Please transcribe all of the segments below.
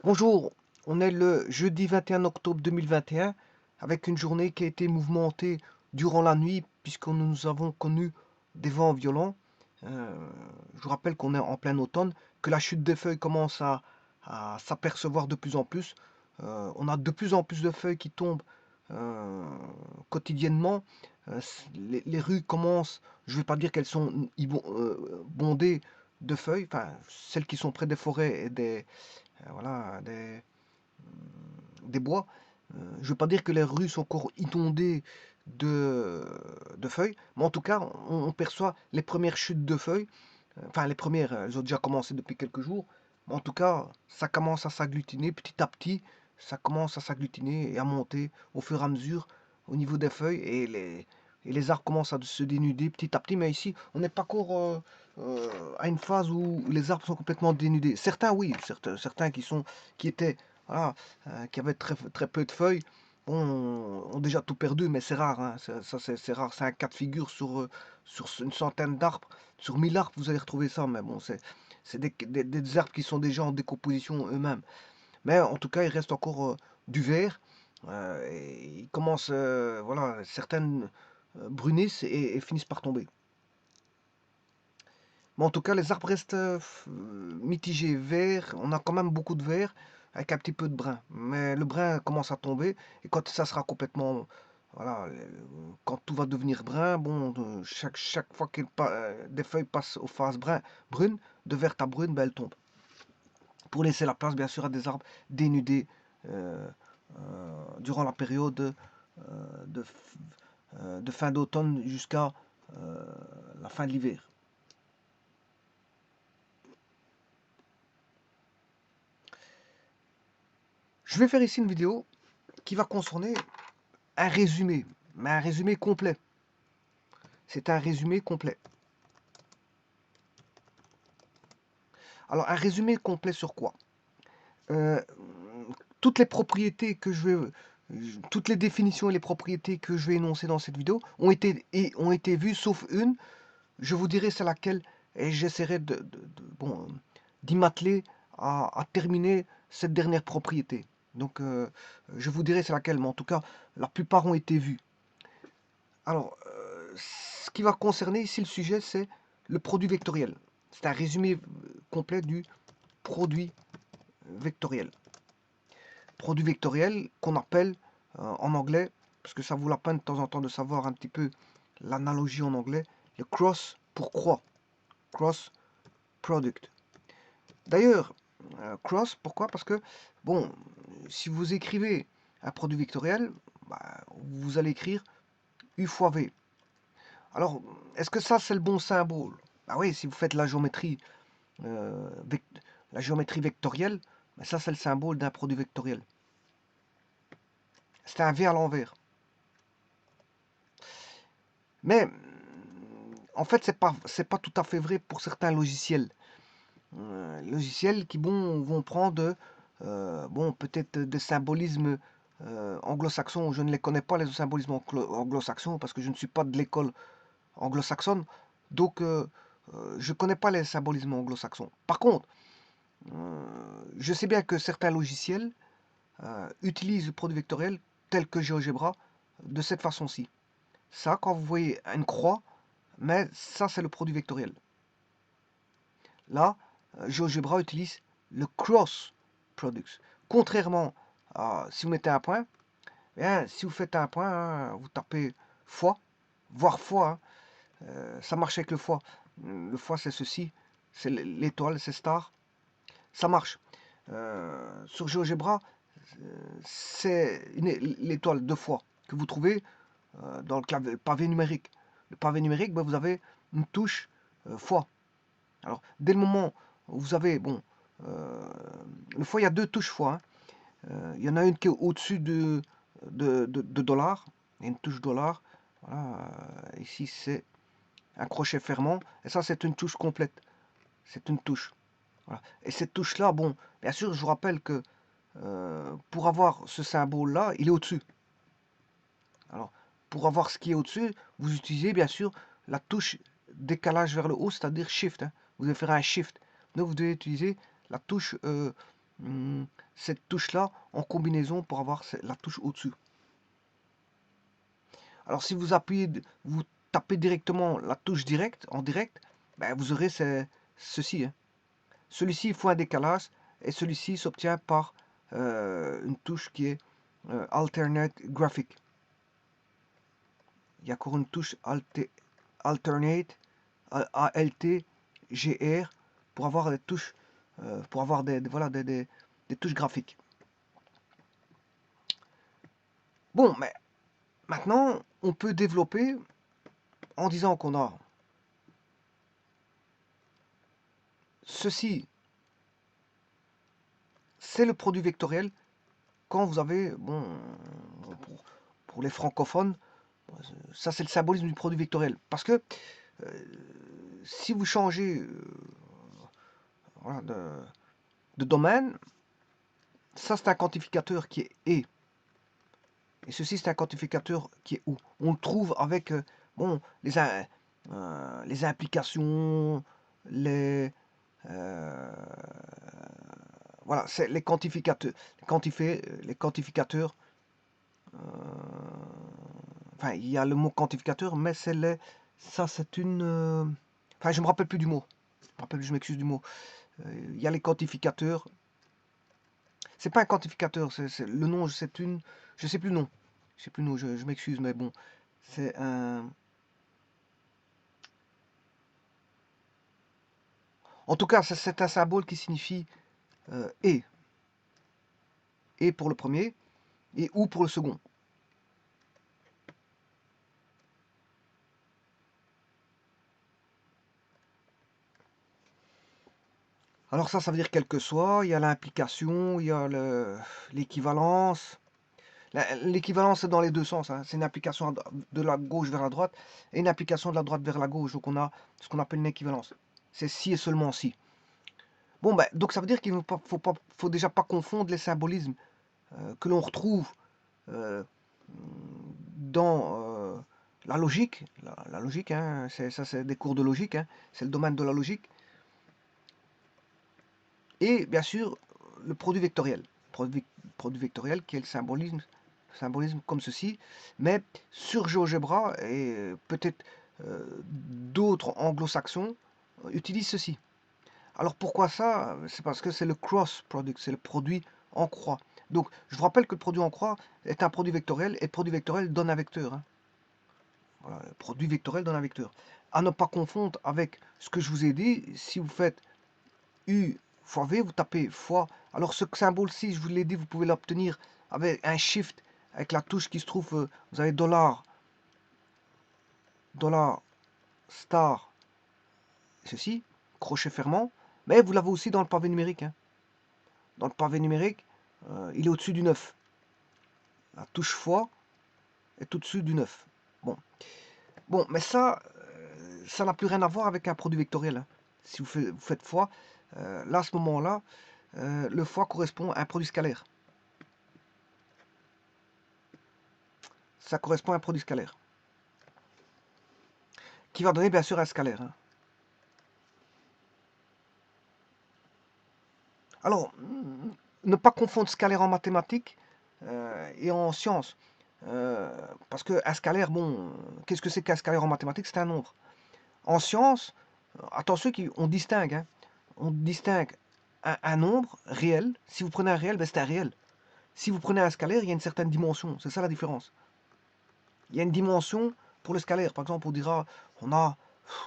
Bonjour, on est le jeudi 21 octobre 2021 avec une journée qui a été mouvementée durant la nuit puisque nous avons connu des vents violents. Euh, je vous rappelle qu'on est en plein automne, que la chute des feuilles commence à s'apercevoir de plus en plus. On a de plus en plus de feuilles qui tombent euh, quotidiennement. Les rues commencent, je ne vais pas dire qu'elles sont bondées de feuilles, enfin celles qui sont près des forêts et voilà, des bois. Je ne veux pas dire que les rues sont encore inondées de feuilles, mais en tout cas, on perçoit les premières chutes de feuilles. Enfin, les premières, elles ont déjà commencé depuis quelques jours. Mais en tout cas, ça commence à s'agglutiner petit à petit. Ça commence à s'agglutiner et à monter au fur et à mesure au niveau des feuilles. Et les arbres commencent à se dénuder petit à petit. Mais ici, on n'est pas encore à une phase où les arbres sont complètement dénudés. Certains, oui, certains qui étaient, voilà, qui avaient très, très peu de feuilles, ont déjà tout perdu, mais c'est rare, hein. C'est rare, c'est un cas de figure sur une centaine d'arbres. Sur 1000 arbres, vous allez retrouver ça, mais bon, c'est des arbres qui sont déjà en décomposition eux-mêmes. Mais en tout cas, il reste encore du vert. Et ils commencent, voilà, certaines brunissent et finissent par tomber. Mais en tout cas, les arbres restent mitigés, verts. On a quand même beaucoup de vert avec un petit peu de brun. Mais le brun commence à tomber. Et quand ça sera complètement, voilà, quand tout va devenir brun, bon, chaque fois que des feuilles passent aux phases brunes, de verte à brune, ben, elles tombent. Pour laisser la place, bien sûr, à des arbres dénudés euh, durant la période de fin d'automne jusqu'à la fin de l'hiver. Je vais faire ici une vidéo qui va concerner un résumé, mais un résumé complet. C'est un résumé complet. Alors, un résumé complet sur quoi? Euh, Toutes les propriétés que toutes les définitions et les propriétés que je vais énoncer dans cette vidéo ont été vues, sauf une. Je vous dirai c'est laquelle et j'essaierai bon, d'y m'atteler à terminer cette dernière propriété. Donc, je vous dirai c'est laquelle, mais en tout cas, la plupart ont été vues. Alors, ce qui va concerner ici le sujet, c'est le produit vectoriel. C'est un résumé complet du produit vectoriel. Produit vectoriel qu'on appelle en anglais, parce que ça vaut la peine de temps en temps de savoir un petit peu l'analogie en anglais, le cross pour croix, cross product. D'ailleurs, cross, pourquoi? Parce que, bon, si vous écrivez un produit vectoriel, bah, vous allez écrire U fois V. Alors, est-ce que ça, c'est le bon symbole? Ah oui, si vous faites euh, la géométrie vectorielle, ben ça, c'est le symbole d'un produit vectoriel. C'est un V à l'envers. Mais, en fait, c'est pas tout à fait vrai pour certains logiciels. Logiciels qui, bon, vont prendre, bon, peut-être des symbolismes anglo-saxons. Je ne les connais pas, les symbolismes anglo-saxons, parce que je ne suis pas de l'école anglo-saxonne. Donc, je ne connais pas les symbolismes anglo-saxons. Par contre, je sais bien que certains logiciels utilisent le produit vectoriel tel que GeoGebra de cette façon-ci. Ça, quand vous voyez une croix, mais ça, c'est le produit vectoriel. Là, GeoGebra utilise le cross products. Contrairement à si vous mettez un point, bien, si vous faites un point, hein, vous tapez fois, voire fois, hein, ça marche avec le foie. Le foie, c'est ceci, c'est l'étoile, c'est star. Ça marche. Sur GeoGebra, c'est l'étoile deux fois que vous trouvez dans le pavé numérique. Le pavé numérique, ben, vous avez une touche fois. Alors, dès le moment où vous avez, bon, euh, le fois, il y a deux touches fois, hein. Il y en a une qui est au-dessus de dollar, il y a une touche dollar. Voilà, ici, c'est un crochet fermant, et ça, c'est une touche complète. C'est une touche. Voilà. Et cette touche-là, bon, bien sûr, je vous rappelle que pour avoir ce symbole-là, il est au-dessus. Alors, pour avoir ce qui est au-dessus, vous utilisez bien sûr la touche décalage vers le haut, c'est-à-dire Shift, hein. Vous devez faire un Shift. Donc, vous devez utiliser la touche cette touche-là en combinaison pour avoir la touche au-dessus. Alors si vous appuyez, vous tapez directement la touche directe, en direct, ben, vous aurez ceci. Hein. Celui-ci, il faut un décalage, et celui-ci s'obtient par une touche qui est Alternate Graphic. Il y a encore une touche Alternate, ALT-GR, pour avoir des touches, pour avoir voilà, des touches graphiques. Bon, mais maintenant, on peut développer en disant qu'on a ceci, c'est le produit vectoriel. Quand vous avez, bon, pour les francophones, ça c'est le symbolisme du produit vectoriel. Parce que si vous changez voilà, de domaine, ça c'est un quantificateur qui est et. Et ceci c'est un quantificateur qui est où. On le trouve avec bon, les implications, voilà, c'est les quantificateurs, les quantificateurs. Enfin, il y a le mot quantificateur, mais ça c'est une. Enfin, je me rappelle plus du mot. Je m'excuse du mot. Il y a les quantificateurs. C'est pas un quantificateur, le nom, c'est une. Je sais plus le nom. Je sais plus le nom. Je m'excuse, mais bon, c'est un. En tout cas, c'est un symbole qui signifie et. Et pour le premier, et ou pour le second. Alors ça veut dire quel que soit, il y a l'implication, il y a l'équivalence. L'équivalence c'est dans les deux sens, hein. C'est une application de la gauche vers la droite et une application de la droite vers la gauche. Donc on a ce qu'on appelle une équivalence. C'est si et seulement si. Bon, ben, donc ça veut dire qu'il ne faut déjà pas confondre les symbolismes que l'on retrouve dans la logique. La logique, hein, ça c'est des cours de logique, hein, c'est le domaine de la logique. Et bien sûr, le produit vectoriel. Produit vectoriel qui est le symbolisme comme ceci. Mais sur GeoGebra et peut-être d'autres anglo-saxons utilisent ceci. Alors pourquoi ça? C'est parce que c'est le cross product, c'est le produit en croix. Donc je vous rappelle que le produit en croix est un produit vectoriel et le produit vectoriel donne un vecteur. Hein. Voilà, le produit vectoriel donne un vecteur. À ne pas confondre avec ce que je vous ai dit, si vous faites U fois V, vous tapez fois. Alors ce symbole-ci, je vous l'ai dit, vous pouvez l'obtenir avec un shift, avec la touche qui se trouve, vous avez dollar, star, ceci, crochet fermant, mais vous l'avez aussi dans le pavé numérique. Hein. Dans le pavé numérique, il est au-dessus du 9. La touche fois est au-dessus du 9. Bon, mais ça n'a plus rien à voir avec un produit vectoriel. Hein. Si vous faites fois, là, à ce moment-là, le fois correspond à un produit scalaire. Ça correspond à un produit scalaire. Qui va donner bien sûr un scalaire. Hein. Alors, ne pas confondre scalaire en mathématiques et en sciences. Parce qu'un scalaire, bon, qu'est-ce que c'est qu'un scalaire en mathématiques? C'est un nombre. En sciences, attention, on distingue. Hein. On distingue un nombre réel. Si vous prenez un réel, ben c'est un réel. Si vous prenez un scalaire, il y a une certaine dimension. C'est ça la différence. Il y a une dimension pour le scalaire. Par exemple, on dira, on a,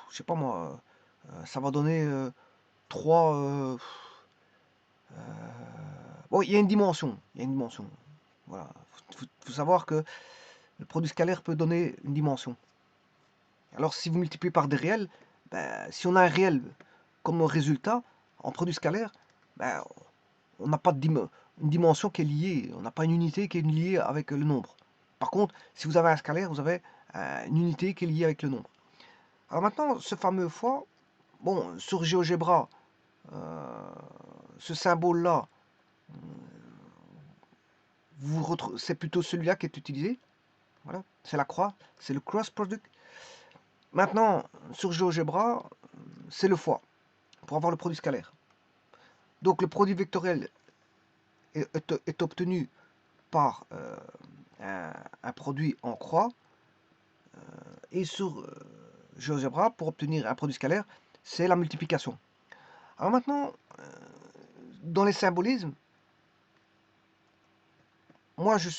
je sais pas moi, ça va donner 3... bon, il y a une dimension. Il y a une dimension. Voilà. Faut savoir que le produit scalaire peut donner une dimension. Alors, si vous multipliez par des réels, ben, si on a un réel comme résultat en produit scalaire, ben, on n'a pas une dimension qui est liée. On n'a pas une unité qui est liée avec le nombre. Par contre, si vous avez un scalaire, vous avez une unité qui est liée avec le nombre. Alors maintenant, ce fameux fois, bon, sur GeoGebra, ce symbole-là, c'est plutôt celui-là qui est utilisé. Voilà, c'est la croix, c'est le cross product. Maintenant, sur GeoGebra, c'est le fois pour avoir le produit scalaire. Donc le produit vectoriel est obtenu par un produit en croix, et sur GeoGebra, pour obtenir un produit scalaire, c'est la multiplication. Alors maintenant, dans les symbolismes, moi je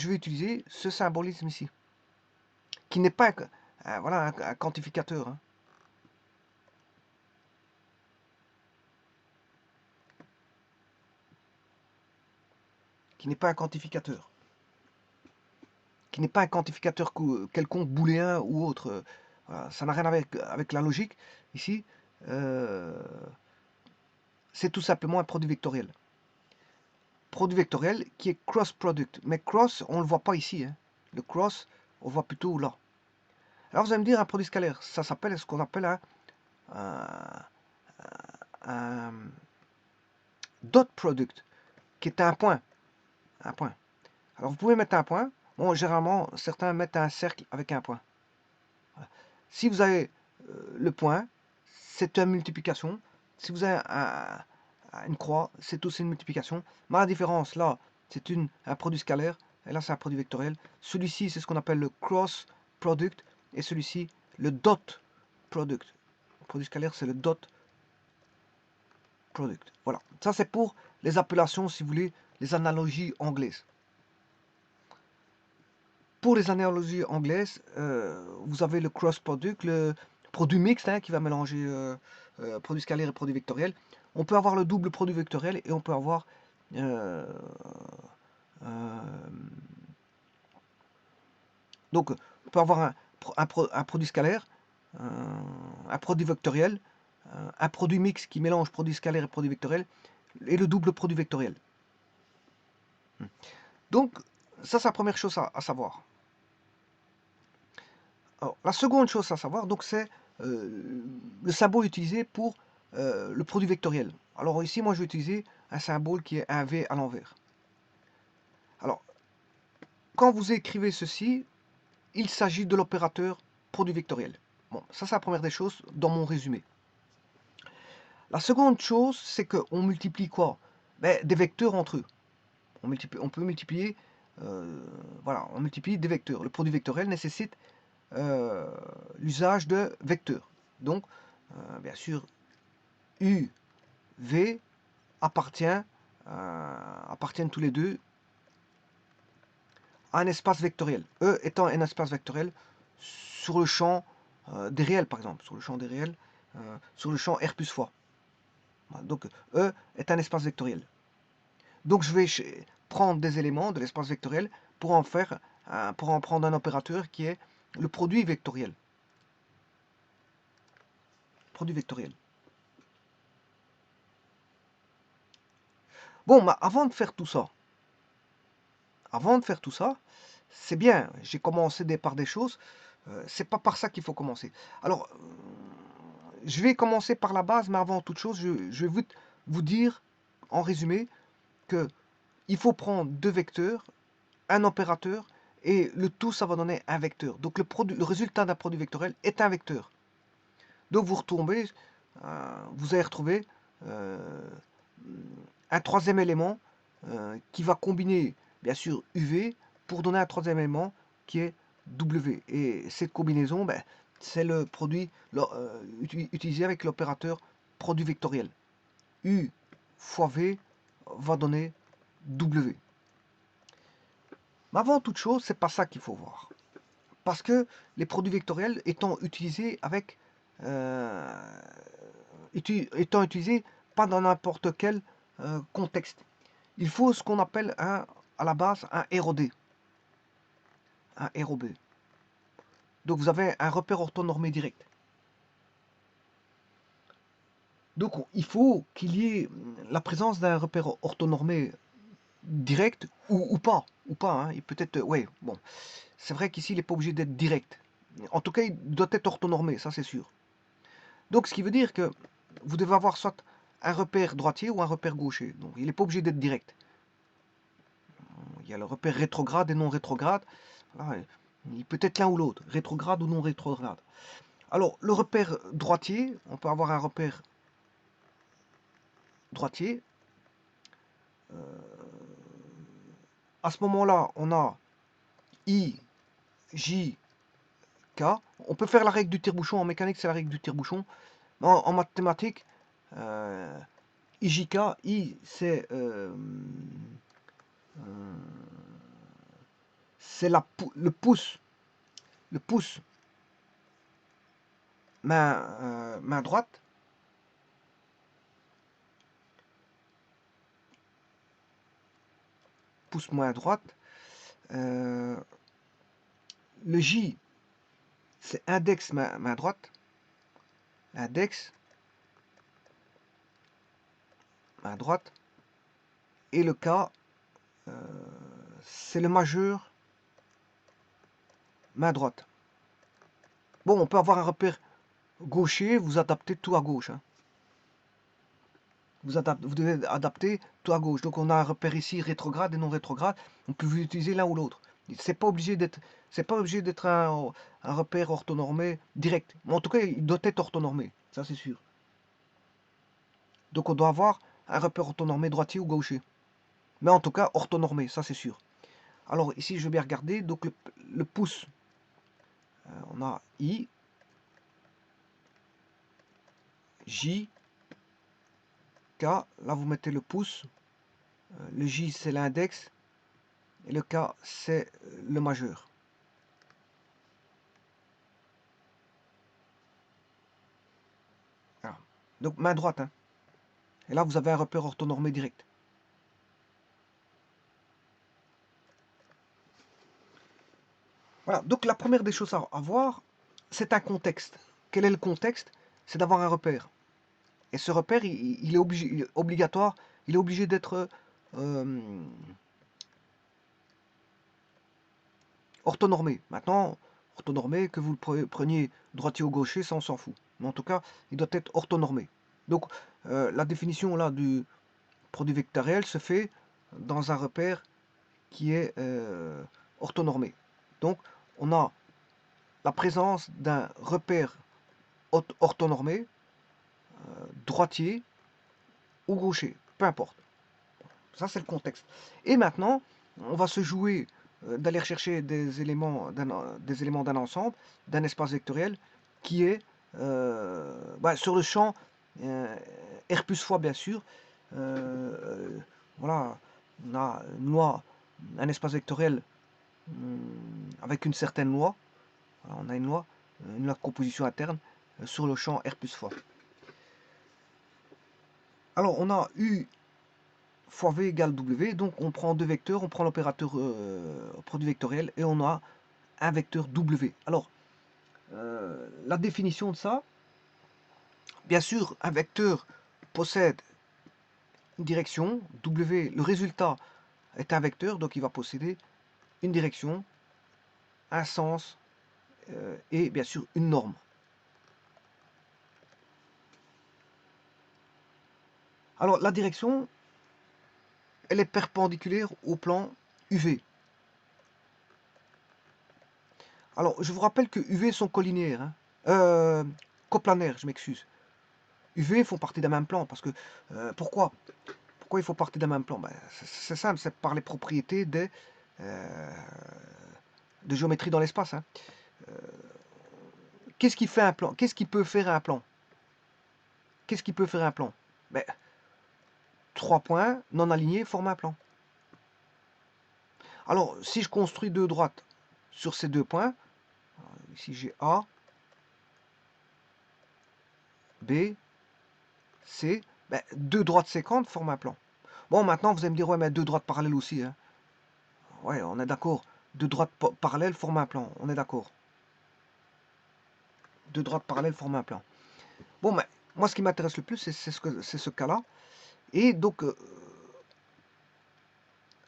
vais utiliser ce symbolisme ici, qui n'est pas voilà, un quantificateur, hein. Qui n'est pas un quantificateur. Qui n'est pas un quantificateur quelconque, booléen ou autre. Voilà, ça n'a rien à voir avec la logique. Ici, c'est tout simplement un produit vectoriel. Produit vectoriel qui est cross product. Mais cross, on ne le voit pas ici, hein. Le cross, on le voit plutôt là. Alors vous allez me dire un produit scalaire, ça s'appelle ce qu'on appelle un dot product, qui est un point. Un point. Alors vous pouvez mettre un point. Bon, généralement, certains mettent un cercle avec un point. Voilà. Si vous avez le point, c'est une multiplication. Si vous avez une croix, c'est aussi une multiplication. Mais la différence, là, c'est un produit scalaire, et là, c'est un produit vectoriel. Celui-ci, c'est ce qu'on appelle le cross product, et celui-ci, le dot product. Le produit scalaire, c'est le dot product. Voilà. Ça, c'est pour les appellations, si vous voulez, les analogies anglaises. Pour les analogies anglaises, vous avez le cross product, le produit mixte, hein, qui va mélanger produit scalaire et produit vectoriel. On peut avoir le double produit vectoriel et on peut avoir donc on peut avoir un produit scalaire, un produit vectoriel, un produit mixte qui mélange produit scalaire et produit vectoriel, et le double produit vectoriel. Donc ça, c'est la première chose à savoir. Alors, la seconde chose à savoir, donc, c'est le symbole utilisé pour le produit vectoriel. Alors ici, moi, je vais utiliser un symbole qui est un V à l'envers. Alors, quand vous écrivez ceci, il s'agit de l'opérateur produit vectoriel. Bon, ça, c'est la première des choses dans mon résumé. La seconde chose, c'est qu'on multiplie quoi? Ben, des vecteurs entre eux. On peut multiplier, voilà, on multiplie des vecteurs. Le produit vectoriel nécessite l'usage de vecteurs. Donc, bien sûr, U, V appartiennent tous les deux à un espace vectoriel. E étant un espace vectoriel sur le champ des réels, par exemple, sur le champ des réels, sur le champ R plus fois. Donc, E est un espace vectoriel. Donc, je vais prendre des éléments de l'espace vectoriel pour en prendre un opérateur qui est le produit vectoriel. Produit vectoriel. Bon, mais avant de faire tout ça, c'est bien, j'ai commencé par des choses, c'est pas par ça qu'il faut commencer. Alors, je vais commencer par la base, mais avant toute chose, je vais vous dire, en résumé, que il faut prendre deux vecteurs, un opérateur, et le tout, ça va donner un vecteur. Donc, le résultat d'un produit vectoriel est un vecteur. Donc, vous allez retrouver un troisième élément qui va combiner, bien sûr, UV pour donner un troisième élément qui est W. Et cette combinaison, ben, c'est le produit utilisé avec l'opérateur produit vectoriel. U fois V va donner W. Mais avant toute chose, c'est pas ça qu'il faut voir. Parce que les produits vectoriels étant utilisés pas dans n'importe quel contexte. Il faut ce qu'on appelle à la base un ROD. Un ROB. Donc vous avez un repère orthonormé direct. Donc il faut qu'il y ait la présence d'un repère orthonormé direct ou pas. Hein. Il peut être, ouais, bon. C'est vrai qu'ici il n'est pas obligé d'être direct. En tout cas, il doit être orthonormé, ça c'est sûr. Donc ce qui veut dire que vous devez avoir soit un repère droitier ou un repère gaucher. Donc il n'est pas obligé d'être direct. Il y a le repère rétrograde et non rétrograde. Voilà, il peut être l'un ou l'autre, rétrograde ou non rétrograde. Alors le repère droitier, on peut avoir un repère droitier à ce moment-là, on a I, J, K. On peut faire la règle du tire-bouchon. En mécanique, c'est la règle du tire-bouchon. En mathématiques, IJK, c'est le pouce main droite, pouce main droite. Le J, c'est index main droite, index main droite, et le K, c'est le majeur main droite. Bon, on peut avoir un repère gaucher, vous adaptez tout à gauche. Hein. Vous devez adapter tout à gauche. Donc on a un repère ici rétrograde et non rétrograde. On peut vous utiliser l'un ou l'autre. C'est pas obligé d'être un repère orthonormé direct. Mais en tout cas, il doit être orthonormé, ça c'est sûr. Donc on doit avoir un repère orthonormé droitier ou gaucher. Mais en tout cas, orthonormé, ça c'est sûr. Alors ici, je vais bien regarder. Donc le pouce, on a I, J, K. Là, vous mettez le pouce. Le J, c'est l'index. Et le K, c'est le majeur. Voilà. Donc main droite. Hein. Et là, vous avez un repère orthonormé direct. Voilà, donc la première des choses à voir, c'est un contexte. Quel est le contexte? C'est d'avoir un repère. Et ce repère, il est obligatoire, il est obligé d'être orthonormé. Maintenant, orthonormé, que vous le preniez droitier ou gaucher, ça on s'en fout. Mais en tout cas, il doit être orthonormé. Donc, la définition là du produit vectoriel se fait dans un repère qui est orthonormé. Donc, on a la présence d'un repère orthonormé, droitier ou gaucher, peu importe. Ça, c'est le contexte. Et maintenant, on va se jouer d'aller rechercher des éléments d'un ensemble, d'un espace vectoriel, qui est sur le champ R plus fois, bien sûr. Voilà, on a une loi, un espace vectoriel avec une certaine loi. Voilà, on a une loi de composition interne sur le champ R plus fois. Alors, on a U fois V égale W, donc on prend deux vecteurs, on prend l'opérateur produit vectoriel et on a un vecteur W. Alors, la définition de ça, bien sûr, un vecteur possède une direction, W, le résultat est un vecteur, donc il va posséder une direction, un sens et bien sûr une norme. Alors, la direction, elle est perpendiculaire au plan UV. Alors, je vous rappelle que UV sont collinéaires, hein. Coplanaires, je m'excuse. UV font partie d'un même plan, parce que, pourquoi ils font partie d'un même plan? Ben, c'est simple, c'est par les propriétés de géométrie dans l'espace. Hein. Qu'est-ce qui fait un plan? Qu'est-ce qui peut faire un plan? Qu'est-ce qui peut faire un plan? Ben, 3 points non alignés forment un plan. Alors, si je construis deux droites sur ces deux points, ici j'ai A, B, C, ben, deux droites séquentes forment un plan. Bon, maintenant, vous allez me dire, ouais, mais deux droites parallèles aussi. Hein. Ouais, on est d'accord. Deux droites parallèles forment un plan. On est d'accord. Deux droites parallèles forment un plan. Bon, mais moi, ce qui m'intéresse le plus, c'est ce cas-là. Et donc,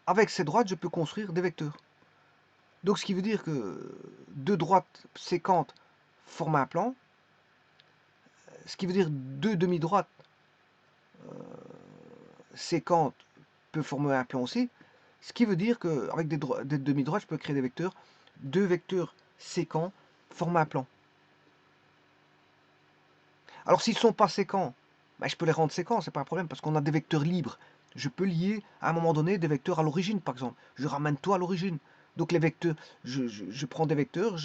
avec ces droites, je peux construire des vecteurs. Donc, ce qui veut dire que deux droites séquentes forment un plan. Ce qui veut dire deux demi-droites séquentes peuvent former un plan aussi. Ce qui veut dire qu'avec des demi-droites, je peux créer des vecteurs. Deux vecteurs séquents forment un plan. Alors s'ils ne sont pas séquents, ben, je peux les rendre séquents, c'est pas un problème, parce qu'on a des vecteurs libres Je peux lier à un moment donné des vecteurs à l'origine, par exemple. Je ramène tout à l'origine. Donc les vecteurs, je prends des vecteurs,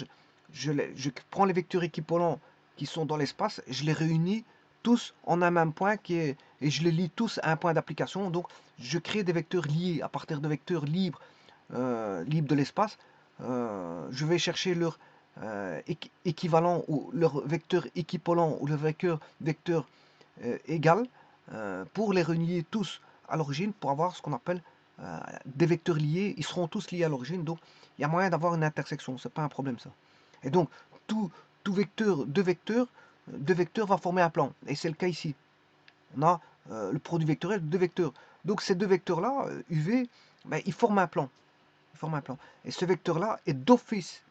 je prends les vecteurs équivalents qui sont dans l'espace, je les réunis tous en un même point et je les lie tous à un point d'application. Donc je crée des vecteurs liés à partir de vecteurs libres de l'espace. Je vais chercher leur équivalent ou leur vecteur équivalent ou leur vecteur égal pour les relier tous à l'origine pour avoir ce qu'on appelle des vecteurs liés. Ils seront tous liés à l'origine, donc il y a moyen d'avoir une intersection, c'est pas un problème ça. Et donc tout, tout vecteur, deux vecteurs va former un plan, et c'est le cas ici. On a le produit vectoriel de deux vecteurs. Donc ces deux vecteurs-là, UV, ben, ils forment un plan. Ils forment un plan. Et ce vecteur-là est d'office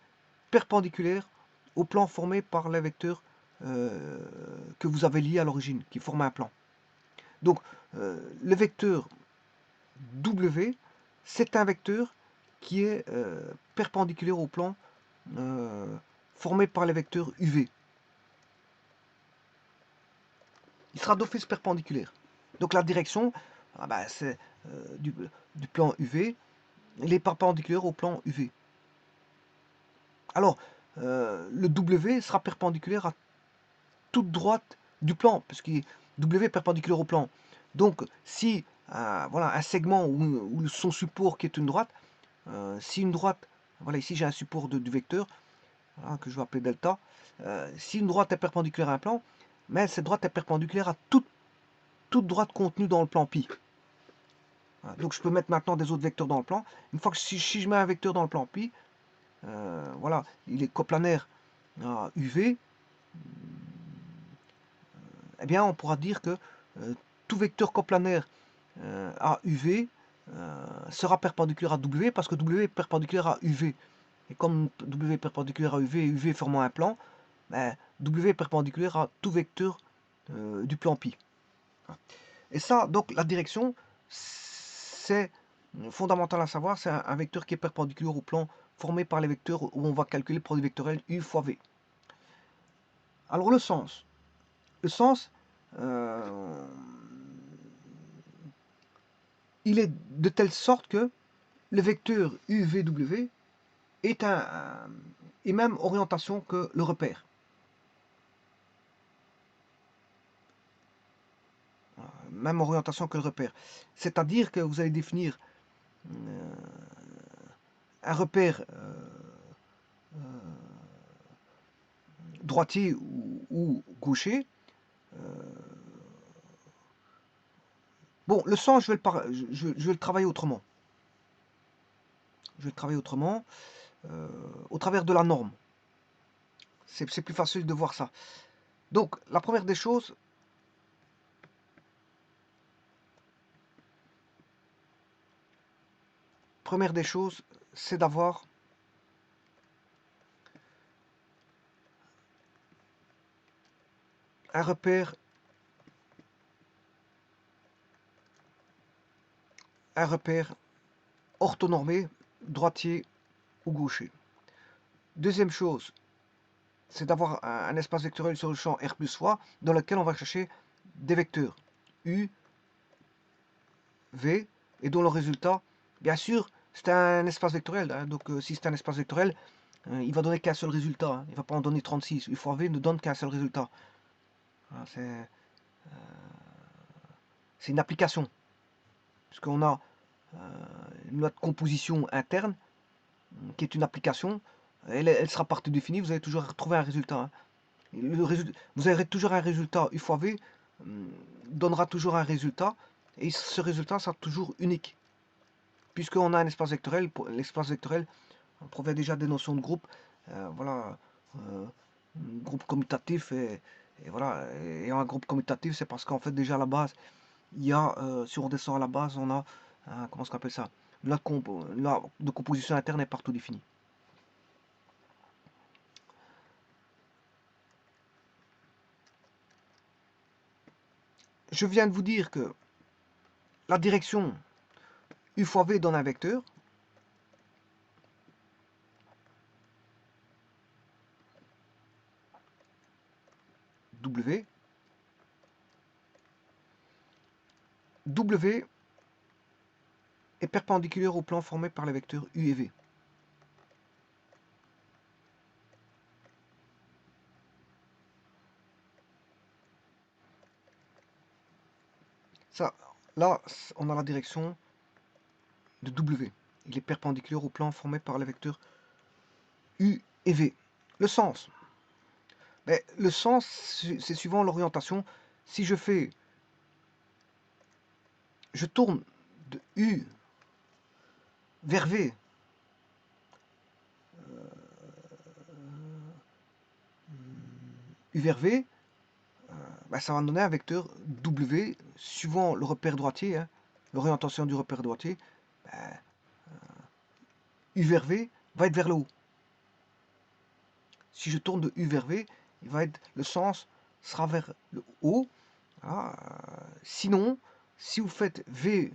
perpendiculaire au plan formé par les vecteurs que vous avez liés à l'origine, qui forment un plan. Donc, le vecteur W, c'est un vecteur qui est perpendiculaire au plan formé par les vecteurs UV. Il sera d'office perpendiculaire. Donc la direction, c'est du plan UV, il est perpendiculaire au plan UV. Alors, le W sera perpendiculaire à toute droite du plan, puisque W est perpendiculaire au plan. Donc, si voilà, un segment ou son support qui est une droite, si une droite, voilà, ici j'ai un support du vecteur, voilà, que je vais appeler delta, si une droite est perpendiculaire à un plan, mais cette droite est perpendiculaire à toute droite contenue dans le plan pi. Voilà, donc je peux mettre maintenant des autres vecteurs dans le plan. Une fois que si je mets un vecteur dans le plan pi, voilà, il est coplanaire à UV, eh bien on pourra dire que tout vecteur coplanaire à UV sera perpendiculaire à W parce que W est perpendiculaire à UV. Et comme W est perpendiculaire à UV et UV formant un plan, ben, W est perpendiculaire à tout vecteur du plan pi. Et ça, donc la direction, c'est fondamental à savoir, c'est un vecteur qui est perpendiculaire au plan formé par les vecteurs où on va calculer le produit vectoriel U fois V. Alors le sens. Le sens, il est de telle sorte que le vecteur UVW est même orientation que le repère. Même orientation que le repère. C'est-à-dire que vous allez définir un repère droitier ou gaucher. Bon, le sens, je vais le travailler autrement. Je vais le travailler autrement, au travers de la norme. C'est plus facile de voir ça. Donc, la première des choses, c'est d'avoir un repère orthonormé, droitier ou gaucher. Deuxième chose, c'est d'avoir un espace vectoriel sur le champ R plus fois dans lequel on va chercher des vecteurs U, V, et dont le résultat, bien sûr, c'est un espace vectoriel. Hein, donc si c'est un espace vectoriel, il va donner qu'un seul résultat. Hein, il ne va pas en donner 36. U fois V ne donne qu'un seul résultat. Voilà, c'est une application. Puisqu'on a une loi de composition interne qui est une application. Elle sera partie définie, vous allez toujours retrouver un résultat. Hein. Vous aurez toujours un résultat U fois V donnera toujours un résultat, et ce résultat sera toujours unique. Puisqu'on a un espace vectoriel, l'espace vectoriel provient déjà des notions de groupe, voilà, groupe commutatif, et voilà, et un groupe commutatif, c'est parce qu'en fait déjà à la base, il y a, si on descend à la base, on a, comment est-ce qu'on appelle ça, la de composition interne est partout définie. Je viens de vous dire que la direction U fois V donne un vecteur. W. W est perpendiculaire au plan formé par les vecteurs U et V. Ça, là, on a la direction de W. Il est perpendiculaire au plan formé par les vecteurs U et V. Le sens. Mais le sens, c'est suivant l'orientation. Si je fais... Je tourne de U vers V. U vers V, ben, ça va me donner un vecteur W suivant le repère droitier, hein, l'orientation du repère droitier. Ben, U vers V va être vers le haut. Si je tourne de U vers V, il va être, le sens sera vers le haut. Voilà. Sinon, si vous faites V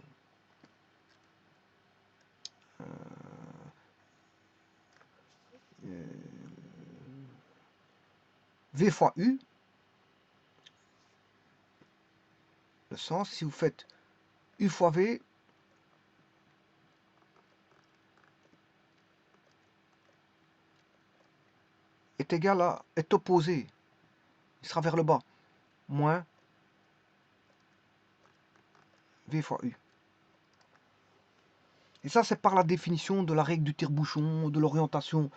V fois U, le sens, si vous faites U fois V, est égal à, est opposé, il sera vers le bas, moins V fois U. Et ça, c'est par la définition de la règle du tire-bouchon, de l'orientation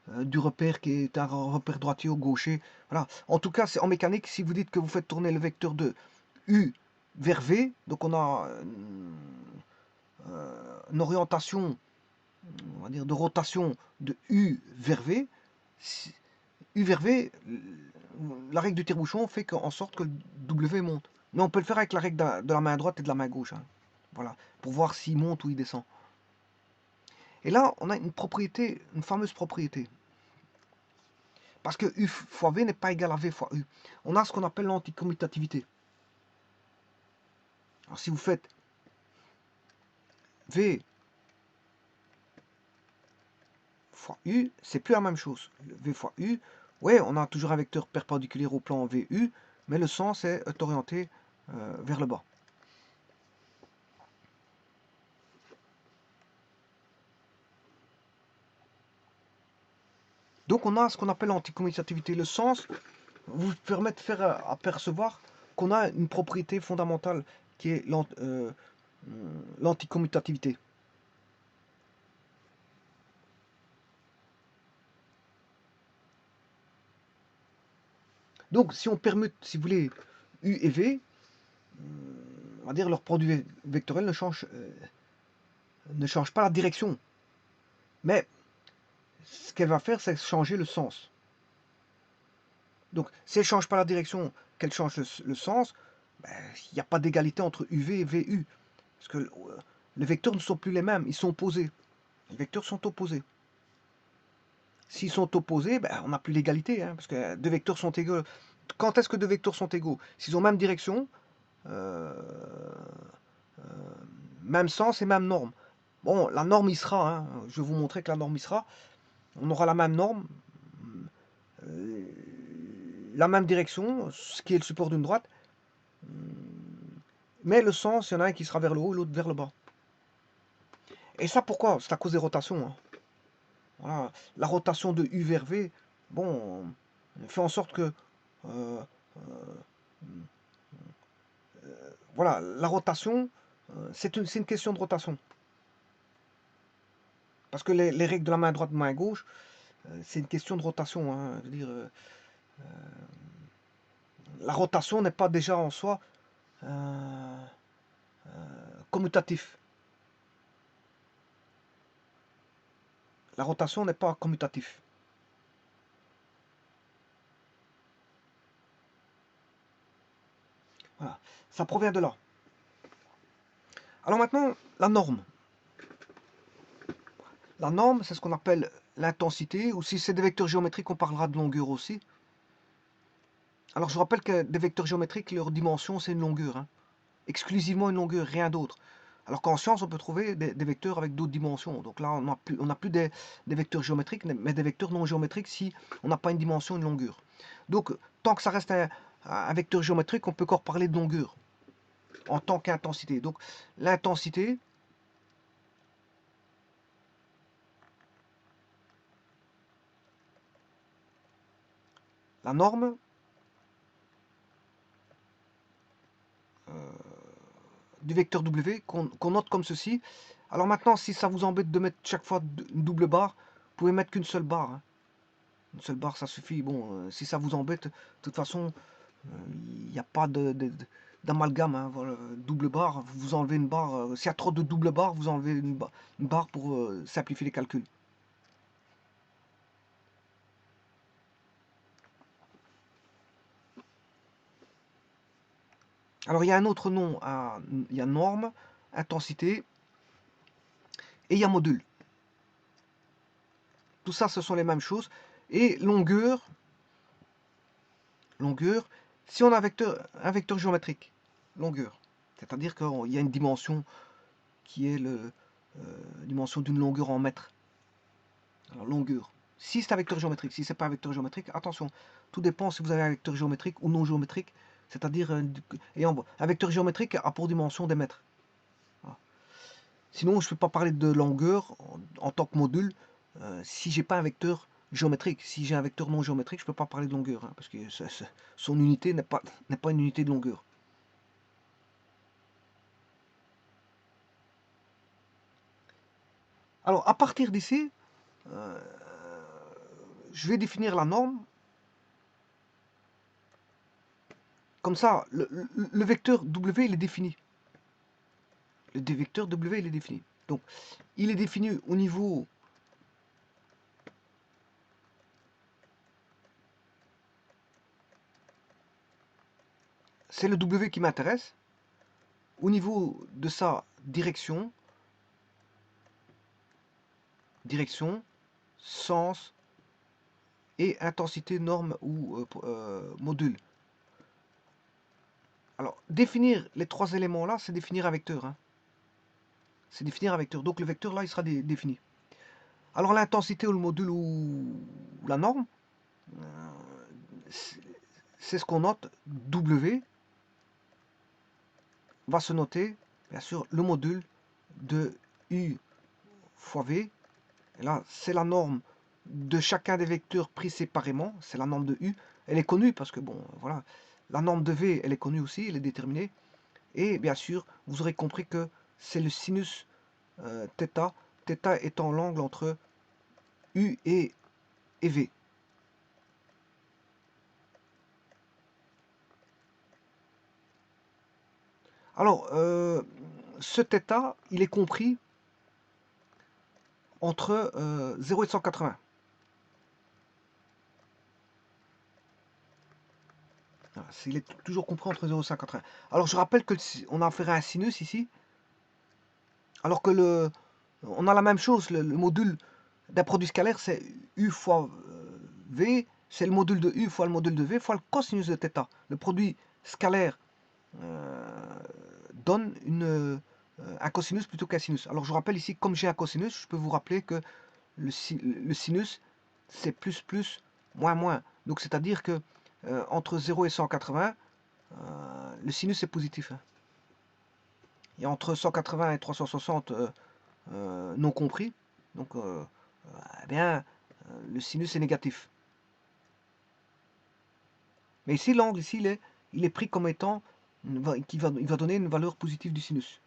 du repère qui est un repère droitier ou gaucher. Voilà. En tout cas, c'est en mécanique, si vous dites que vous faites tourner le vecteur de U vers V, donc on a une orientation, on va dire, de rotation de U vers V. U vers V, la règle du tire-bouchon fait en sorte que le W monte. Mais on peut le faire avec la règle de la main droite et de la main gauche. Hein. Voilà, pour voir s'il monte ou il descend. Et là, on a une propriété, une fameuse propriété. Parce que U fois V n'est pas égal à V fois U. On a ce qu'on appelle l'anticommutativité. Alors si vous faites V fois U, c'est plus la même chose. V fois U, ouais, on a toujours un vecteur perpendiculaire au plan VU, mais le sens est orienté vers le bas. Donc on a ce qu'on appelle l'anticommutativité. Le sens vous permet de faire apercevoir qu'on a une propriété fondamentale qui est l'anticommutativité. Donc si on permute, si vous voulez, U et V, on va dire leur produit vectoriel ne change pas la direction. Mais ce qu'elle va faire, c'est changer le sens. Donc, si elle ne change pas la direction, qu'elle change le sens, ben, il n'y a pas d'égalité entre UV et VU. Parce que les vecteurs ne sont plus les mêmes, ils sont opposés. Les vecteurs sont opposés. S'ils sont opposés, ben, on n'a plus l'égalité, hein, parce que deux vecteurs sont égaux. Quand est-ce que deux vecteurs sont égaux? S'ils ont même direction, euh, même sens et même norme. Bon, la norme y sera, hein, je vais vous montrer que la norme y sera. On aura la même norme, la même direction, ce qui est le support d'une droite, mais le sens, il y en a un qui sera vers le haut et l'autre vers le bas. Et ça, pourquoi? C'est à cause des rotations. Hein. Voilà. La rotation de U vers V, bon, fait en sorte que... euh, voilà, la rotation, c'est une question de rotation. Parce que les règles de la main droite, main gauche, c'est une question de rotation. Hein. Je veux dire, la rotation n'est pas déjà en soi commutatif. La rotation n'est pas commutatif. Voilà. Ça provient de là. Alors maintenant, la norme. La norme, c'est ce qu'on appelle l'intensité, ou si c'est des vecteurs géométriques, on parlera de longueur aussi. Alors je vous rappelle que des vecteurs géométriques, leur dimension, c'est une longueur. Hein. Exclusivement une longueur, rien d'autre. Alors qu'en science, on peut trouver des vecteurs avec d'autres dimensions. Donc là, on n'a plus des vecteurs géométriques, mais des vecteurs non géométriques si on n'a pas une dimension, une longueur. Donc, tant que ça reste un vecteur géométrique, on peut encore parler de longueur en tant qu'intensité. Donc, l'intensité, la norme du vecteur W qu'on note comme ceci. Alors maintenant, si ça vous embête de mettre chaque fois une double barre, vous pouvez mettre qu'une seule barre, hein. Une seule barre, ça suffit. Bon, si ça vous embête, de toute façon, il n'y a pas d'amalgame, hein. Voilà, double barre, vous enlevez une barre. S'il y a trop de double barres, vous enlevez une barre pour simplifier les calculs. Alors il y a un autre nom, il y a norme, intensité et il y a module. Tout ça, ce sont les mêmes choses. Et longueur, si on a un vecteur géométrique, longueur, c'est-à-dire qu'il y a une dimension qui est la dimension d'une longueur en mètres. Alors, longueur. Si c'est un vecteur géométrique, si c'est pas un vecteur géométrique, attention, tout dépend si vous avez un vecteur géométrique ou non géométrique, c'est-à-dire un vecteur géométrique a pour dimension des mètres. Voilà. Sinon, je ne peux pas parler de longueur en tant que module si j'ai pas un vecteur géométrique. Si j'ai un vecteur non géométrique, je ne peux pas parler de longueur, hein, parce que son unité n'est pas une unité de longueur. Alors, à partir d'ici, je vais définir la norme. Comme ça, le vecteur W, il est défini. Le vecteur W, il est défini. Donc, il est défini au niveau c'est le W qui m'intéresse. Au niveau de sa direction, sens et intensité, norme ou module. Alors, définir les trois éléments là, c'est définir un vecteur, hein. C'est définir un vecteur. Donc le vecteur là, il sera défini. Alors l'intensité ou le module ou la norme, c'est ce qu'on note. W va se noter, bien sûr, le module de U fois V. Et là, c'est la norme de chacun des vecteurs pris séparément. C'est la norme de U. Elle est connue parce que, bon, voilà, la norme de V, elle est connue aussi, elle est déterminée. Et bien sûr, vous aurez compris que c'est le sinus θ, θ étant l'angle entre U et V. Alors, ce θ, il est compris entre 0 et 180. Voilà, il est toujours compris entre 0 et 180. Alors, je rappelle qu'on a affaire à un sinus ici, alors que on a la même chose, le module d'un produit scalaire, c'est U fois V, c'est le module de U fois le module de V fois le cosinus de θ. Le produit scalaire donne un cosinus plutôt qu'un sinus. Alors je rappelle ici, comme j'ai un cosinus, je peux vous rappeler que le sinus, c'est plus, plus, moins, moins. Donc c'est-à-dire que entre 0 et 180, le sinus est positif, hein. Et entre 180 et 360 non compris, donc eh bien, le sinus est négatif. Mais ici, l'angle, ici, il est pris comme étant, il va donner une valeur positive du sinus.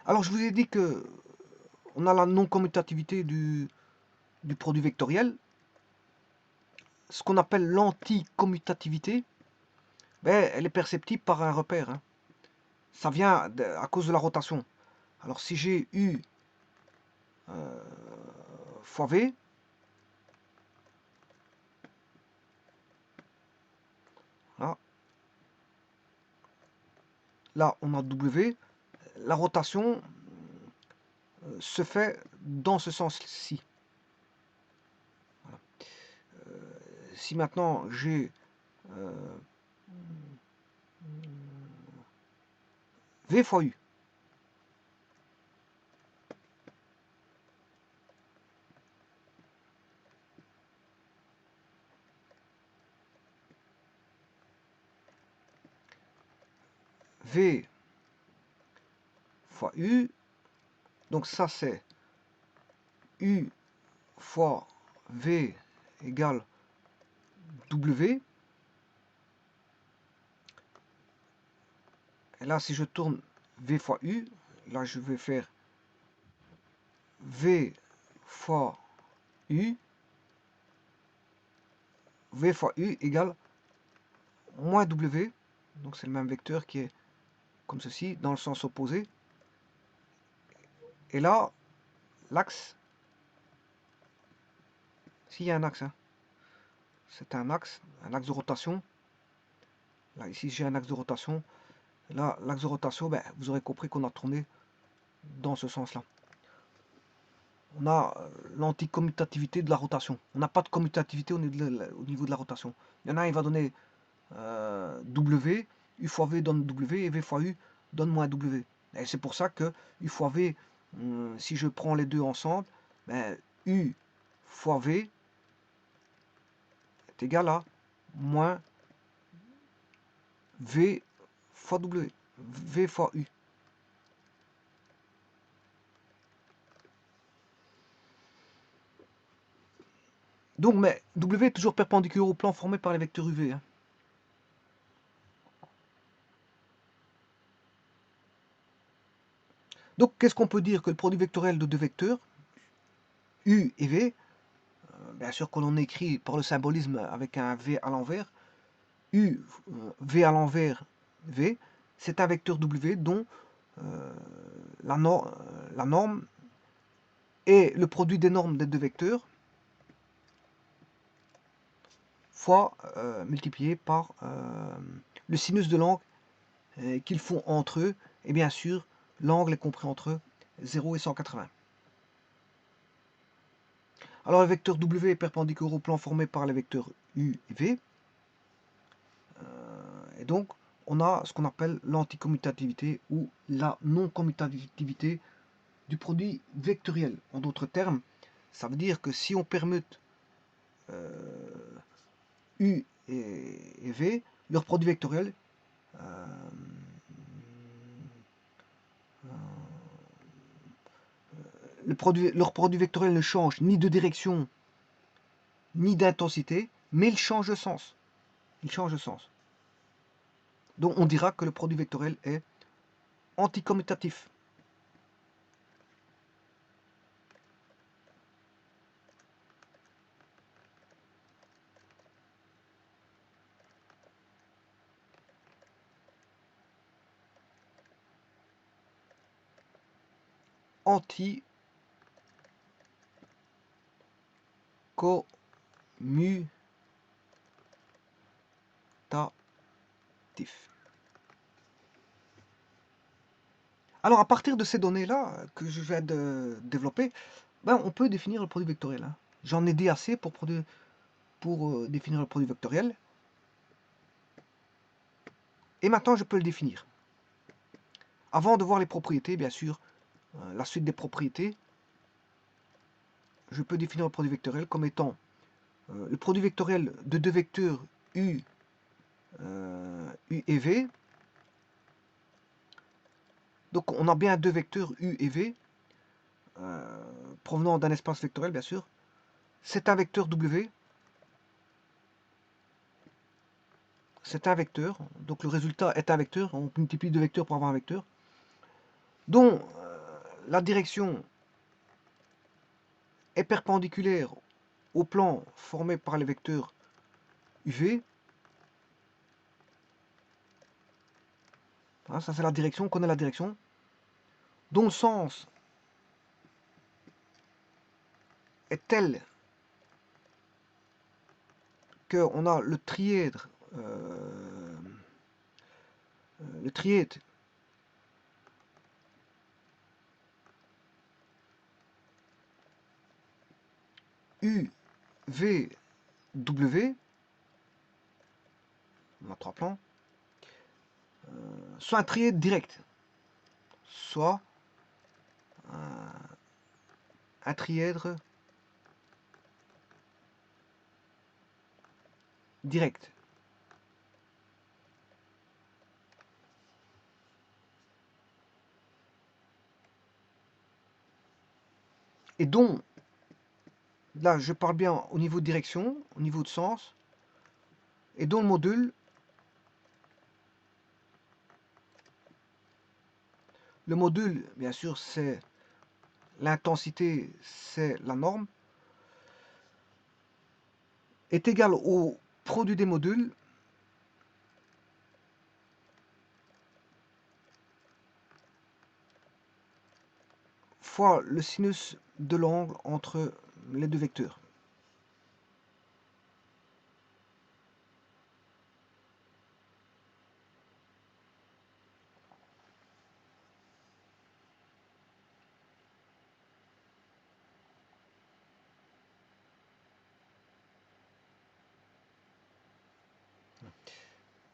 Alors, je vous ai dit que on a la non-commutativité du produit vectoriel. Ce qu'on appelle l'anticommutativité, ben, elle est perceptible par un repère, hein. Ça vient à cause de la rotation. Alors, si j'ai U fois V, là, là, on a W, la rotation se fait dans ce sens-ci. Voilà. Si maintenant j'ai V fois U, V fois U. Donc ça c'est U fois V égale W. Et là, si je tourne V fois U, là je vais faire V fois U. V fois U égale moins W. Donc c'est le même vecteur qui est comme ceci, dans le sens opposé. Et là, l'axe, s'il y a un axe, hein, c'est un axe de rotation. Là, ici, j'ai un axe de rotation. Là, l'axe de rotation, ben, vous aurez compris qu'on a tourné dans ce sens-là. On a l'anticommutativité de la rotation. On n'a pas de commutativité au niveau de la rotation. Il y en a, il va donner W, U fois V donne W, et V fois U donne moins W. Et c'est pour ça que U fois V, si je prends les deux ensemble, ben, U fois V est égal à moins V fois W, V fois U. Donc, mais W est toujours perpendiculaire au plan formé par les vecteurs UV. Hein. Donc, qu'est-ce qu'on peut dire? Que le produit vectoriel de deux vecteurs, U et V, bien sûr qu'on en écrit par le symbolisme avec un V à l'envers, U, V à l'envers, V, c'est un vecteur W dont la norme est le produit des normes des deux vecteurs fois multiplié par le sinus de l'angle qu'ils font entre eux, et bien sûr, l'angle est compris entre 0 et 180. Alors le vecteur W est perpendiculaire au plan formé par les vecteurs U et V. Et donc, on a ce qu'on appelle l'anticommutativité ou la non-commutativité du produit vectoriel. En d'autres termes, ça veut dire que si on permute U et V, leur produit vectoriel leur produit vectoriel ne change ni de direction ni d'intensité, mais il change de sens. Il change de sens. Donc on dira que le produit vectoriel est anticommutatif. Anticommutatif. Alors à partir de ces données-là que je viens de développer, ben, on peut définir le produit vectoriel. Hein. J'en ai dit assez pour définir le produit vectoriel. Et maintenant je peux le définir. Avant de voir les propriétés, bien sûr, la suite des propriétés, je peux définir le produit vectoriel comme étant le produit vectoriel de deux vecteurs U et V. Donc on a bien deux vecteurs U et V provenant d'un espace vectoriel, bien sûr. C'est un vecteur W. C'est un vecteur. Donc le résultat est un vecteur. On multiplie deux vecteurs pour avoir un vecteur. Dont la direction est perpendiculaire au plan formé par les vecteurs UV. Voilà, ça c'est la direction, on connaît la direction. Dont le sens est tel qu'on a le trièdre UVW, on a trois plans, soit un trièdre direct, soit un trièdre direct. et dont, là je parle bien au niveau de direction, au niveau de sens, et dont le module, bien sûr, c'est l'intensité, c'est la norme, est égal au produit des modules fois le sinus de l'angle entre les deux vecteurs.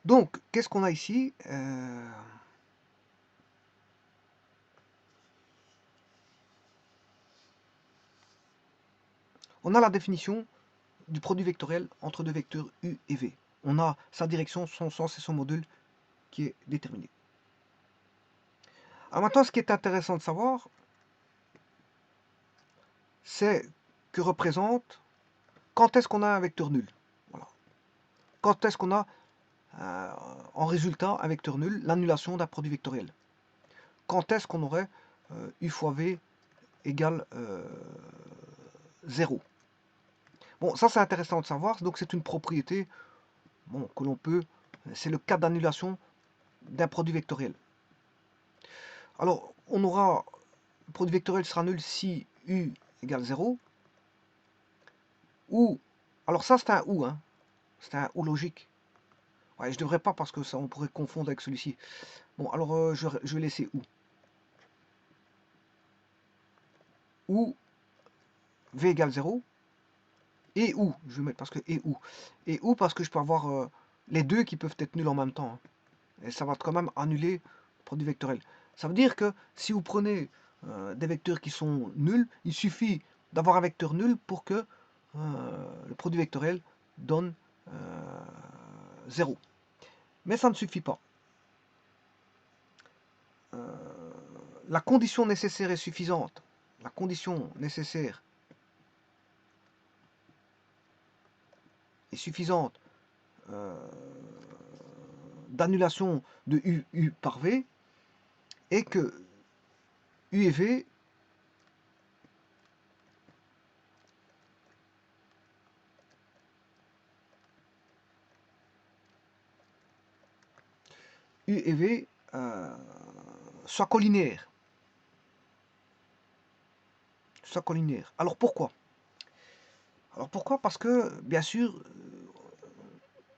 Donc, qu'est-ce qu'on a ici? On a la définition du produit vectoriel entre deux vecteurs U et V. On a sa direction, son sens et son module qui est déterminé. Alors maintenant, ce qui est intéressant de savoir, c'est que représente quand est-ce qu'on a un vecteur nul. Voilà. Quand est-ce qu'on a en résultat un vecteur nul l'annulation d'un produit vectoriel. Quand est-ce qu'on aurait U fois V égale 0. Bon, ça c'est intéressant de savoir, donc c'est une propriété bon, que l'on peut, c'est le cas d'annulation d'un produit vectoriel. Alors, on aura, le produit vectoriel sera nul si U égale 0, ou, alors ça c'est un ou, hein, c'est un ou logique. Ouais, je devrais pas parce que ça on pourrait confondre avec celui-ci. Bon, alors je vais laisser ou V égale 0, et ou, je vais mettre parce que et ou parce que je peux avoir les deux qui peuvent être nuls en même temps, hein. Et ça va quand même annuler le produit vectoriel. Ça veut dire que si vous prenez des vecteurs qui sont nuls, il suffit d'avoir un vecteur nul pour que le produit vectoriel donne 0. Mais ça ne suffit pas. La condition nécessaire est suffisante. La condition nécessaire est suffisante d'annulation de U par V et que U et V U et V soient collinaires. Alors pourquoi? Alors pourquoi? Parce que, bien sûr,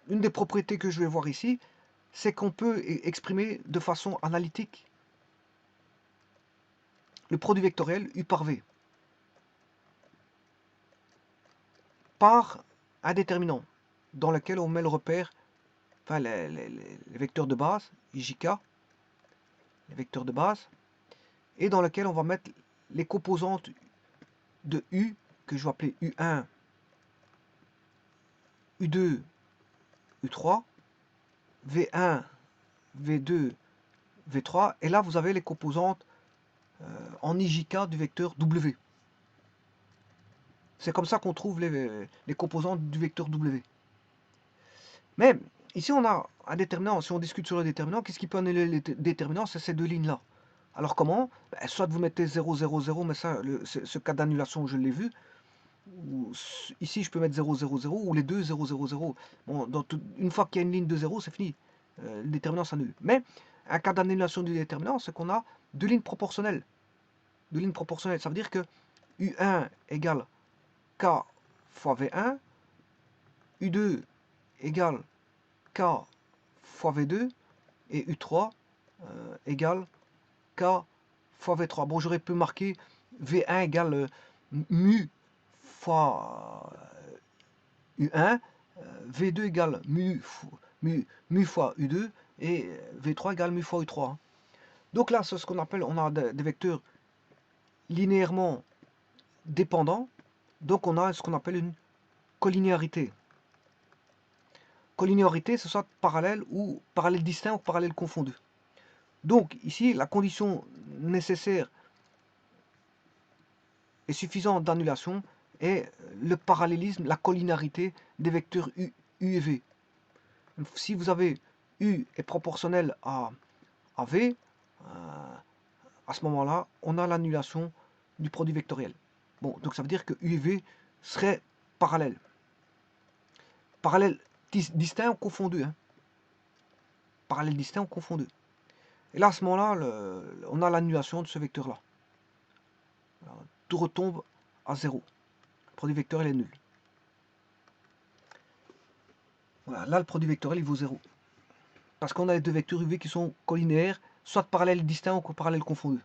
une des propriétés que je vais voir ici, c'est qu'on peut exprimer de façon analytique le produit vectoriel U par V par un déterminant dans lequel on met le repère, enfin les vecteurs de base, IJK, les vecteurs de base, et dans lequel on va mettre les composantes de U, que je vais appeler U1, U2, U3, V1, V2, V3, et là vous avez les composantes en IJK du vecteur W. C'est comme ça qu'on trouve les composantes du vecteur W. Mais ici on a un déterminant, si on discute sur le déterminant, qu'est-ce qui peut annuler les déterminants? C'est ces deux lignes-là. Alors comment? Ben, soit vous mettez 0, 0, 0, mais ça, ce cas d'annulation, je l'ai vu. Ou, ici, je peux mettre 0, 0, 0, ou les deux 0, 0, 0. Bon, une fois qu'il y a une ligne de 0, c'est fini. Le déterminant s'annule. Mais un cas d'annulation du déterminant, c'est qu'on a deux lignes proportionnelles. Deux lignes proportionnelles, ça veut dire que U1 égale K fois V1, U2 égale K fois V2, et U3 égale K fois V3. Bon, j'aurais pu marquer V1 égale mu fois U1, V2 égale mu fois U2, et V3 égale mu fois U3. Donc là, c'est ce qu'on appelle, on a des vecteurs linéairement dépendants, donc on a ce qu'on appelle une collinéarité. Collinéarité, c'est soit parallèle ou parallèle distinct ou parallèle confondu. Donc ici, la condition nécessaire est suffisant d'annulation est le parallélisme, la collinarité des vecteurs U et V. Si vous avez U est proportionnel à V, à ce moment-là, on a l'annulation du produit vectoriel. Bon, donc ça veut dire que U et V seraient parallèles. Parallèles distincts ou confondus. Hein. Parallèles distincts ou confondus. Et là, à ce moment-là, on a l'annulation de ce vecteur-là. Tout retombe à 0. Le produit vectoriel est nul. Voilà, là, le produit vectoriel, il vaut 0. Parce qu'on a les deux vecteurs UV qui sont collinéaires, soit parallèles distincts ou parallèles confondus.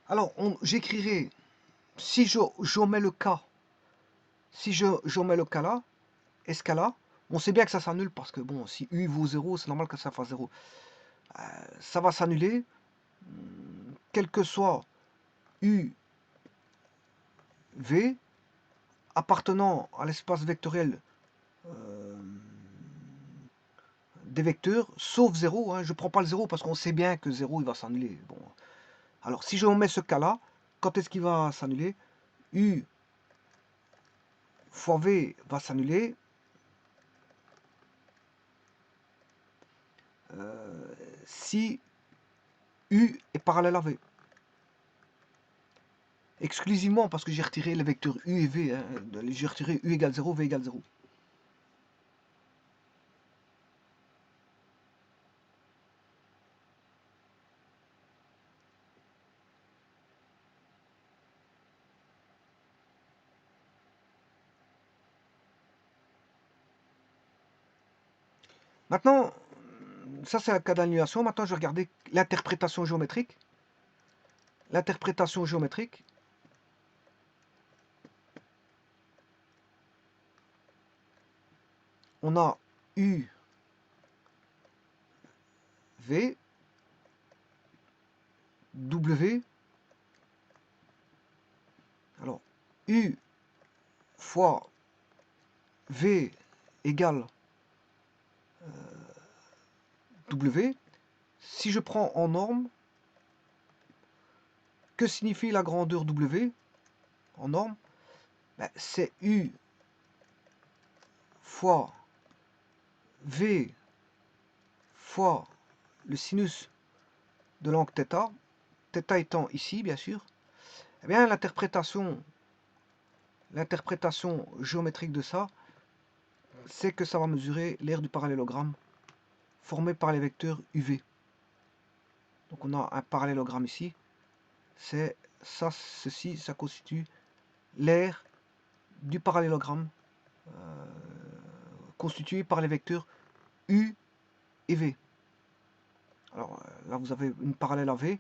Alors, j'écrirai, si j'omets le cas, si j'omets le cas là, et ce cas là, on sait bien que ça s'annule parce que, bon, si U vaut 0, c'est normal que ça fasse 0. Ça va s'annuler, quel que soit U, V, appartenant à l'espace vectoriel des vecteurs, sauf 0. Hein, je ne prends pas le 0 parce qu'on sait bien que 0, il va s'annuler. Bon. Alors, si je mets ce cas-là, quand est-ce qu'il va s'annuler? U fois V va s'annuler. Si U est parallèle à V. Exclusivement parce que j'ai retiré les vecteurs U et V. Hein, j'ai retiré U égale 0, V égale 0. Maintenant, ça c'est un cas d'annulation. Maintenant, je vais regarder l'interprétation géométrique. L'interprétation géométrique. On a U, V, W. Alors, U fois V égale W. Si je prends en norme, que signifie la grandeur W en norme? Ben, c'est U fois V fois le sinus de l'angle θ, θ étant ici bien sûr. Eh bien l'interprétation géométrique de ça, c'est que ça va mesurer l'aire du parallélogramme formé par les vecteurs UV. Donc on a un parallélogramme ici, c'est ça, ceci, ça constitue l'aire du parallélogramme constitué par les vecteurs U et V. Alors là vous avez une parallèle à V,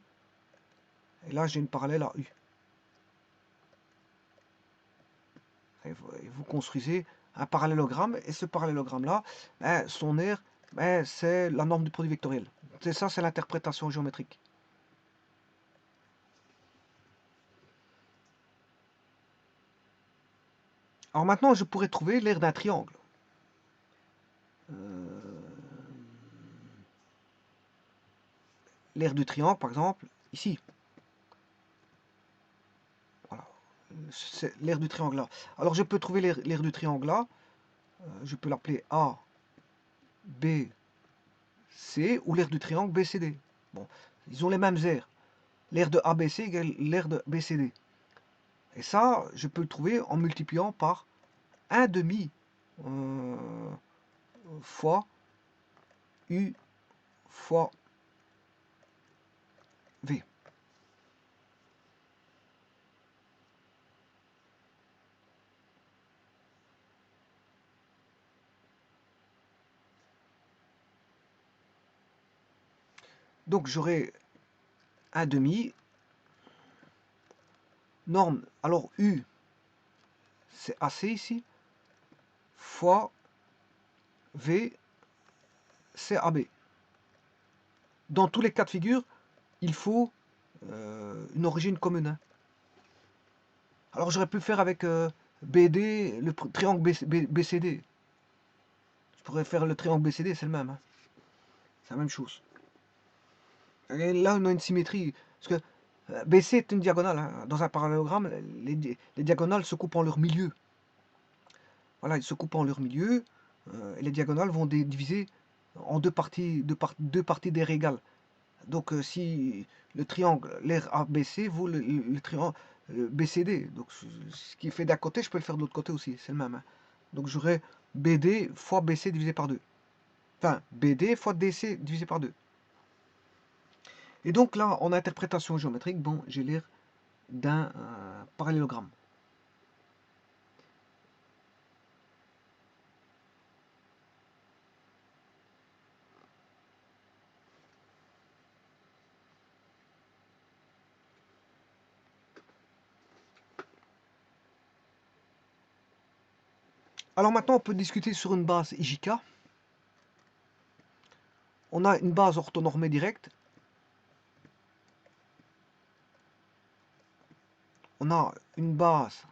et là j'ai une parallèle à U. Et vous construisez un parallélogramme, et ce parallélogramme-là, ben, son aire, ben, c'est la norme du produit vectoriel. C'est ça, c'est l'interprétation géométrique. Alors maintenant, je pourrais trouver l'aire d'un triangle. L'aire du triangle, par exemple, ici. Voilà. C'est l'aire du triangle là. Alors je peux trouver l'aire du triangle là. Je peux l'appeler A, B, C, ou l'aire du triangle BCD. Bon, ils ont les mêmes aires. L'aire de ABC égale l'aire de BCD. Et ça, je peux le trouver en multipliant par 1 demi fois U fois V. Donc j'aurai 1 demi. Norme, alors U, c'est AC ici, fois V, c'est AB. Dans tous les cas de figure, il faut une origine commune, hein. Alors j'aurais pu le faire avec BD, le triangle BCD. Je pourrais faire le triangle BCD, c'est le même, hein. C'est la même chose. Et là, on a une symétrie. Parce que BC est une diagonale, hein. Dans un parallélogramme, les diagonales se coupent en leur milieu. Voilà, ils se coupent en leur milieu. Et les diagonales vont diviser en deux parties, deux parties d'air égales. Donc si le triangle, l'air ABC vaut le triangle BCD. Donc ce qui est fait d'un côté, je peux le faire de l'autre côté aussi. C'est le même, hein. Donc j'aurai BD fois BC divisé par 2. Enfin, BD fois DC divisé par 2. Et donc là, en interprétation géométrique, bon, j'ai l'air d'un parallélogramme. Alors maintenant, on peut discuter sur une base IJK. On a une base orthonormée directe. On a une base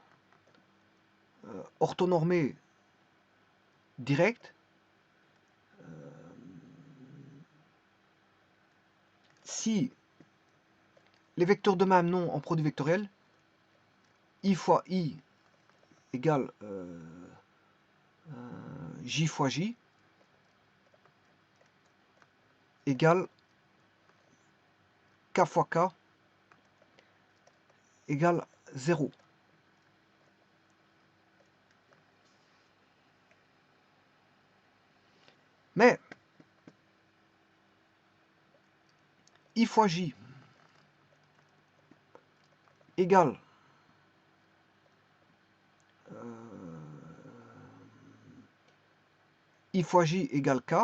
orthonormée directe. Si les vecteurs de même nom en produit vectoriel, I fois I égale J fois J égale K fois K égale 0. Mais I fois J égale I fois J égale K.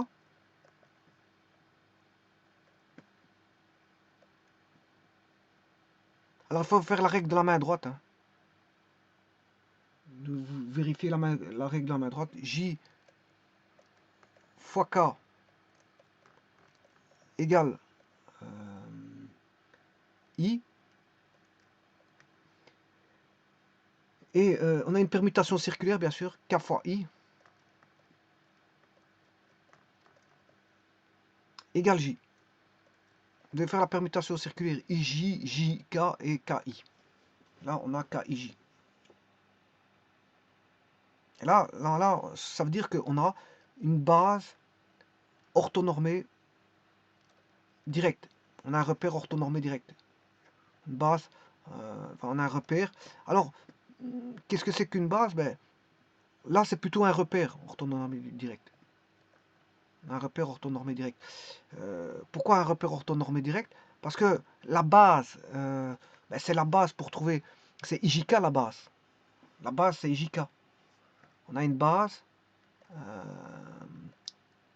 Alors il faut faire la règle de la main droite, hein. Vous vérifiez la règle de la main droite. J fois K égale I. Et on a une permutation circulaire, bien sûr, K fois I égale J. Vous devez faire la permutation circulaire IJ, JK et KI. Là, on a KIJ. Et là, ça veut dire qu'on a une base orthonormée directe. On a un repère orthonormé direct. Une base, enfin, on a un repère. Alors, qu'est-ce que c'est qu'une base? Ben, là, c'est plutôt un repère orthonormé direct. Un repère orthonormé direct. Pourquoi un repère orthonormé direct? Parce que la base, ben, c'est la base pour trouver. C'est IJK la base. La base, c'est IJK. On a une base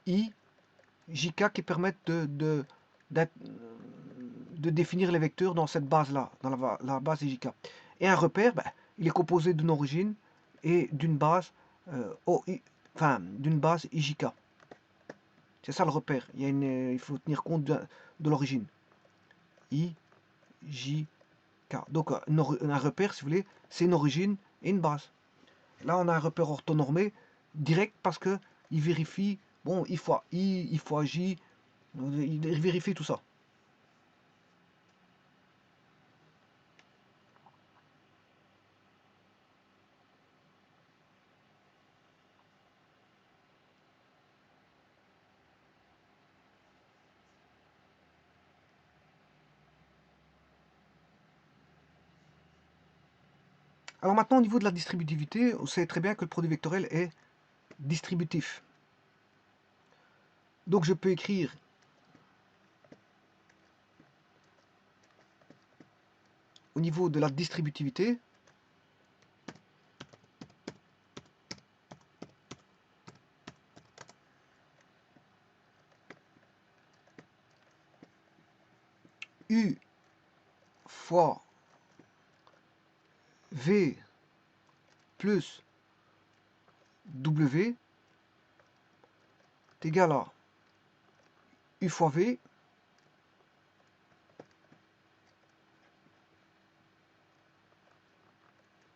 I, JK qui permettent de définir les vecteurs dans cette base-là, dans la base IJK. Et un repère, ben, il est composé d'une origine et d'une base, enfin, d'une base IJK. C'est ça le repère. Il faut tenir compte de l'origine. I, J, K. Donc un repère, si vous voulez, c'est une origine et une base. Là, on a un repère orthonormé direct parce que il vérifie, bon, I fois J, il vérifie tout ça. Alors maintenant, au niveau de la distributivité, on sait très bien que le produit vectoriel est distributif. Donc je peux écrire au niveau de la distributivité, U fois V plus W est égal à U fois V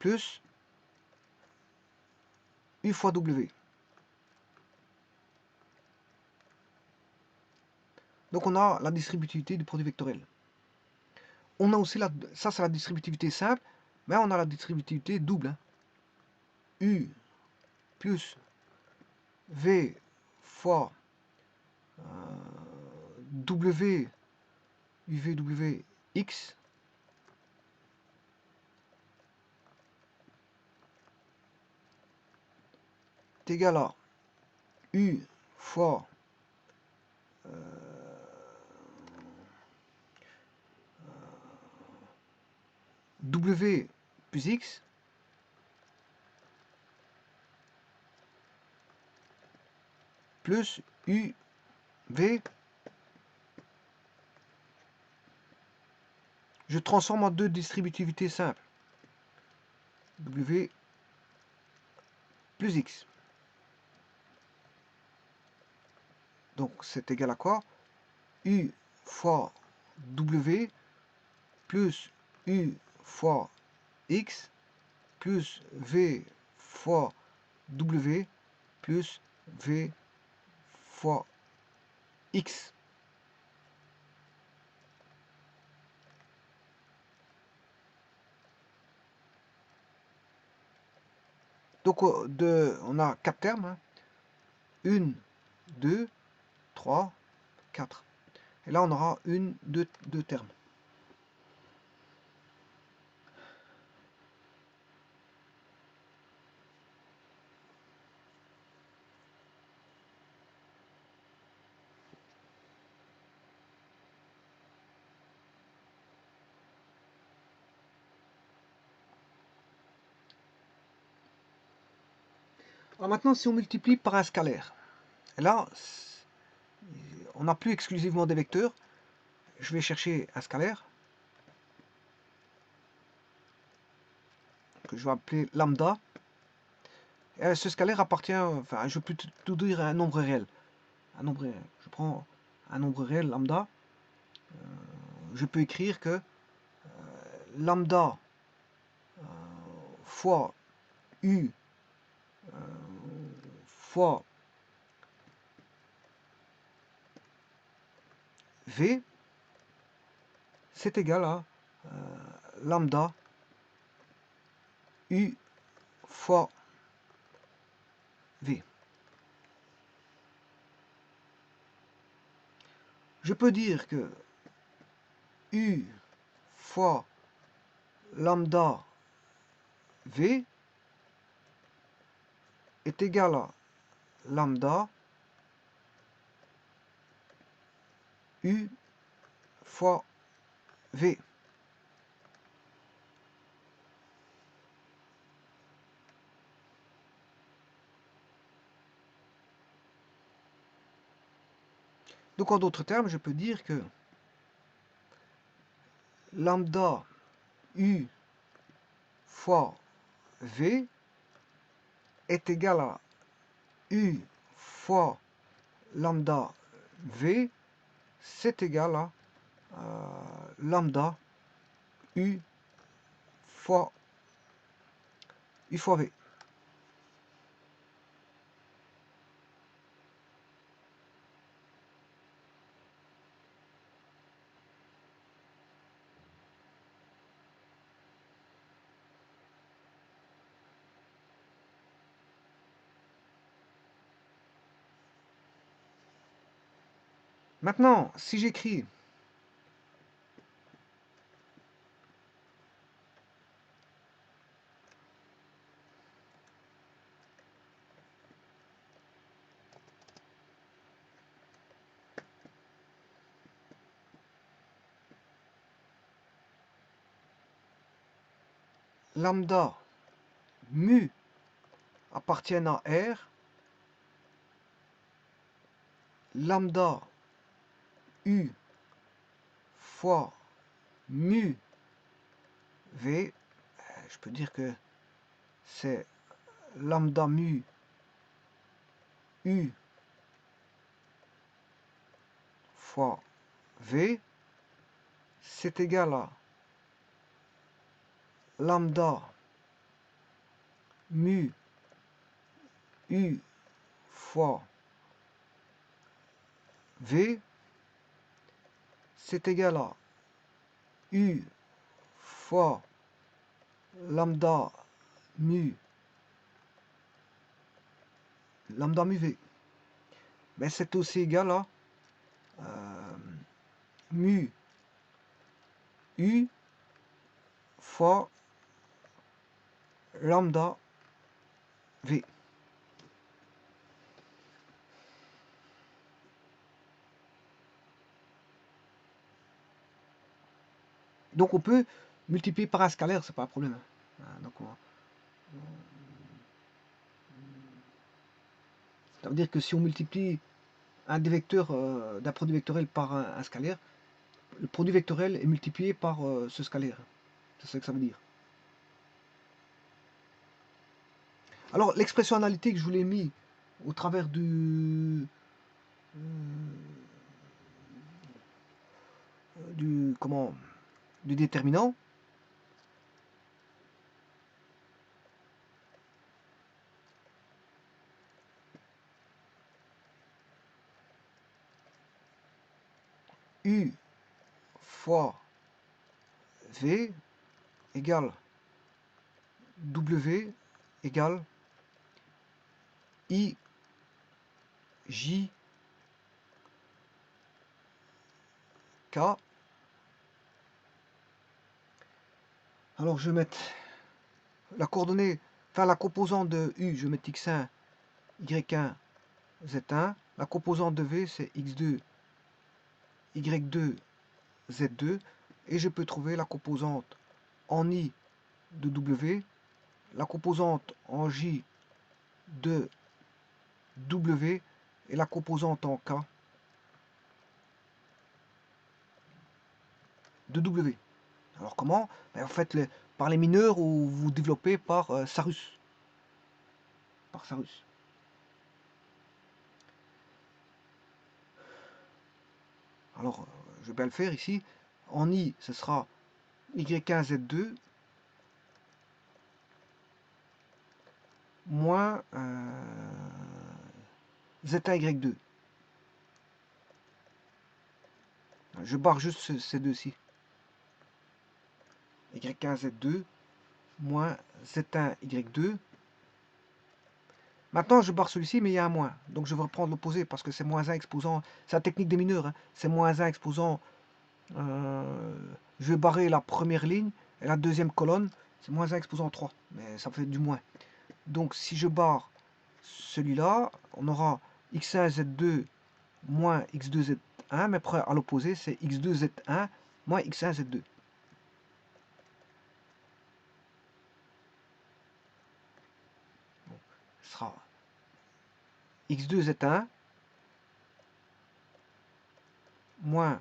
plus U fois W. Donc on a la distributivité du produit vectoriel. On a aussi ça c'est la distributivité simple, mais on a la distributivité double. Hein. U plus V fois W, UVW X est égal à U fois W plus X plus UV. Je transforme en deux distributivités simples. W plus X. Donc c'est égal à quoi? U fois W plus U fois X plus V fois W plus V fois X. Donc on a 4 termes. Hein. 1, 2, 3, 4. Et là on aura deux termes. Alors maintenant, si on multiplie par un scalaire, et là, on n'a plus exclusivement des vecteurs. Je vais chercher un scalaire que je vais appeler lambda. Et ce scalaire appartient, enfin, je peux tout dire à un nombre réel. Un nombre réel. Je prends un nombre réel lambda. Je peux écrire que lambda fois u fois v, c'est égal à lambda u fois v. Je peux dire que u fois lambda v est égal à lambda u fois v. Donc en d'autres termes, je peux dire que lambda u fois v est égal à u fois lambda v, c'est égal à lambda u fois v. Maintenant, si j'écris lambda mu appartient à R, lambda u fois mu v, je peux dire que c'est lambda mu u fois v, c'est égal à lambda mu U fois V, c'est égal à U fois lambda mu V. Mais c'est aussi égal à mu U fois lambda V. Donc on peut multiplier par un scalaire, c'est pas un problème. Donc ça veut dire que si on multiplie un des vecteurs d'un produit vectoriel par un scalaire, le produit vectoriel est multiplié par ce scalaire. C'est ça que ça veut dire. Alors l'expression analytique, je vous l'ai mis au travers du déterminant. U fois V égale W égale I J K. Alors je vais mettre la coordonnée, enfin la composante de U, je vais mettre x1, y1, z1. La composante de V, c'est x2, y2, z2. Et je peux trouver la composante en I de W, la composante en J de W et la composante en K de W. Alors comment? Ben, en fait, par les mineurs ou vous développez par Sarus. Par Sarus. Alors, je vais bien le faire ici. En I, ce sera Y1, Z2 moins Z1, Y2. Je barre juste ces deux-ci. Y1, Z2 moins Z1, Y2. Maintenant, je barre celui-ci, mais il y a un moins. Donc, je vais reprendre l'opposé parce que c'est moins 1 exposant. C'est la technique des mineurs. Hein. C'est moins 1 exposant. Je vais barrer la première ligne et la deuxième colonne. C'est moins 1 exposant 3. Mais ça fait du moins. Donc, si je barre celui-là, on aura x1, z2 moins x2, z1. Mais après, à l'opposé, c'est x2, z1 moins x1, z2. Ce sera x2, z1 moins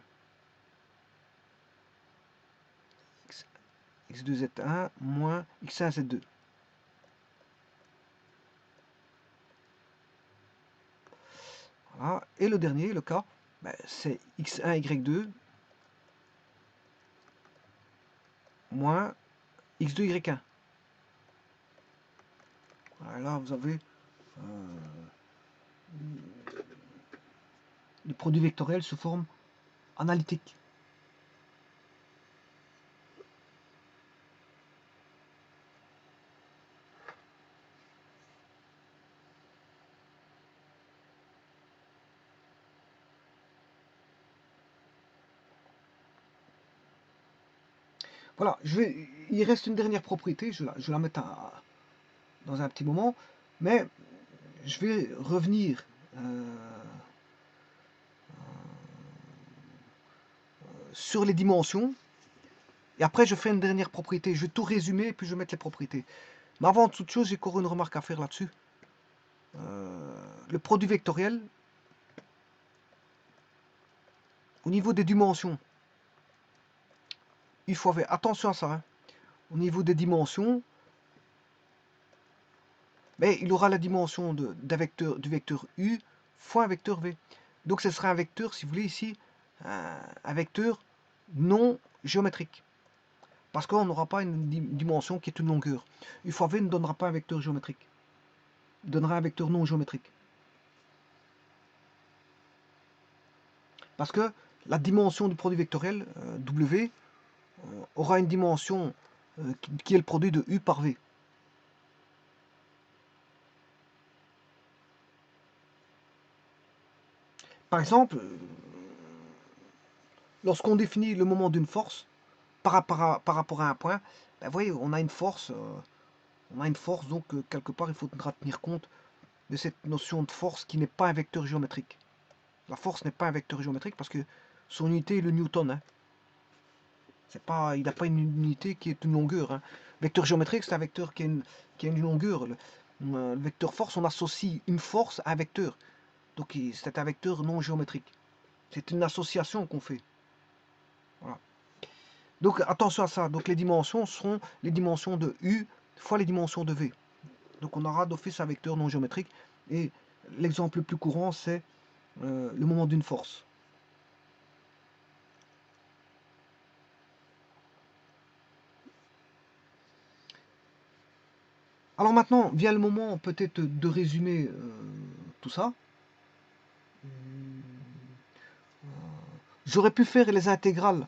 x2, z1 moins x1, z2. Voilà. Et le dernier, le cas, ben, c'est x1, y2 moins x2, y1. Voilà, là, vous avez le produit vectoriel sous forme analytique. Voilà, il reste une dernière propriété, je vais la mettre dans un petit moment, mais je vais revenir sur les dimensions, et après je fais une dernière propriété. Je vais tout résumer, et puis je vais mettre les propriétés. Mais avant toute chose, j'ai encore une remarque à faire là-dessus. Le produit vectoriel, au niveau des dimensions, il faut faire attention à ça. Hein. Au niveau des dimensions, mais il aura la dimension du vecteur U fois un vecteur V. Donc ce sera un vecteur, si vous voulez ici, un vecteur non géométrique. Parce qu'on n'aura pas une dimension qui est une longueur. U fois V ne donnera pas un vecteur géométrique. Il donnera un vecteur non géométrique. Parce que la dimension du produit vectoriel, W, aura une dimension qui est le produit de U par V. Par exemple, lorsqu'on définit le moment d'une force par rapport à un point, ben, vous voyez, on a une force, donc quelque part il faudra tenir compte de cette notion de force qui n'est pas un vecteur géométrique. La force n'est pas un vecteur géométrique parce que son unité est le newton. Hein. Il n'a pas une unité qui est une longueur. Hein. Vecteur géométrique, c'est un vecteur qui a une longueur. Le vecteur force, on associe une force à un vecteur. Donc c'est un vecteur non géométrique. C'est une association qu'on fait. Voilà. Donc attention à ça. Donc les dimensions seront les dimensions de U fois les dimensions de V. Donc on aura d'office un vecteur non géométrique. Et l'exemple le plus courant, c'est le moment d'une force. Alors maintenant, vient le moment peut-être de résumer tout ça. J'aurais pu faire les intégrales,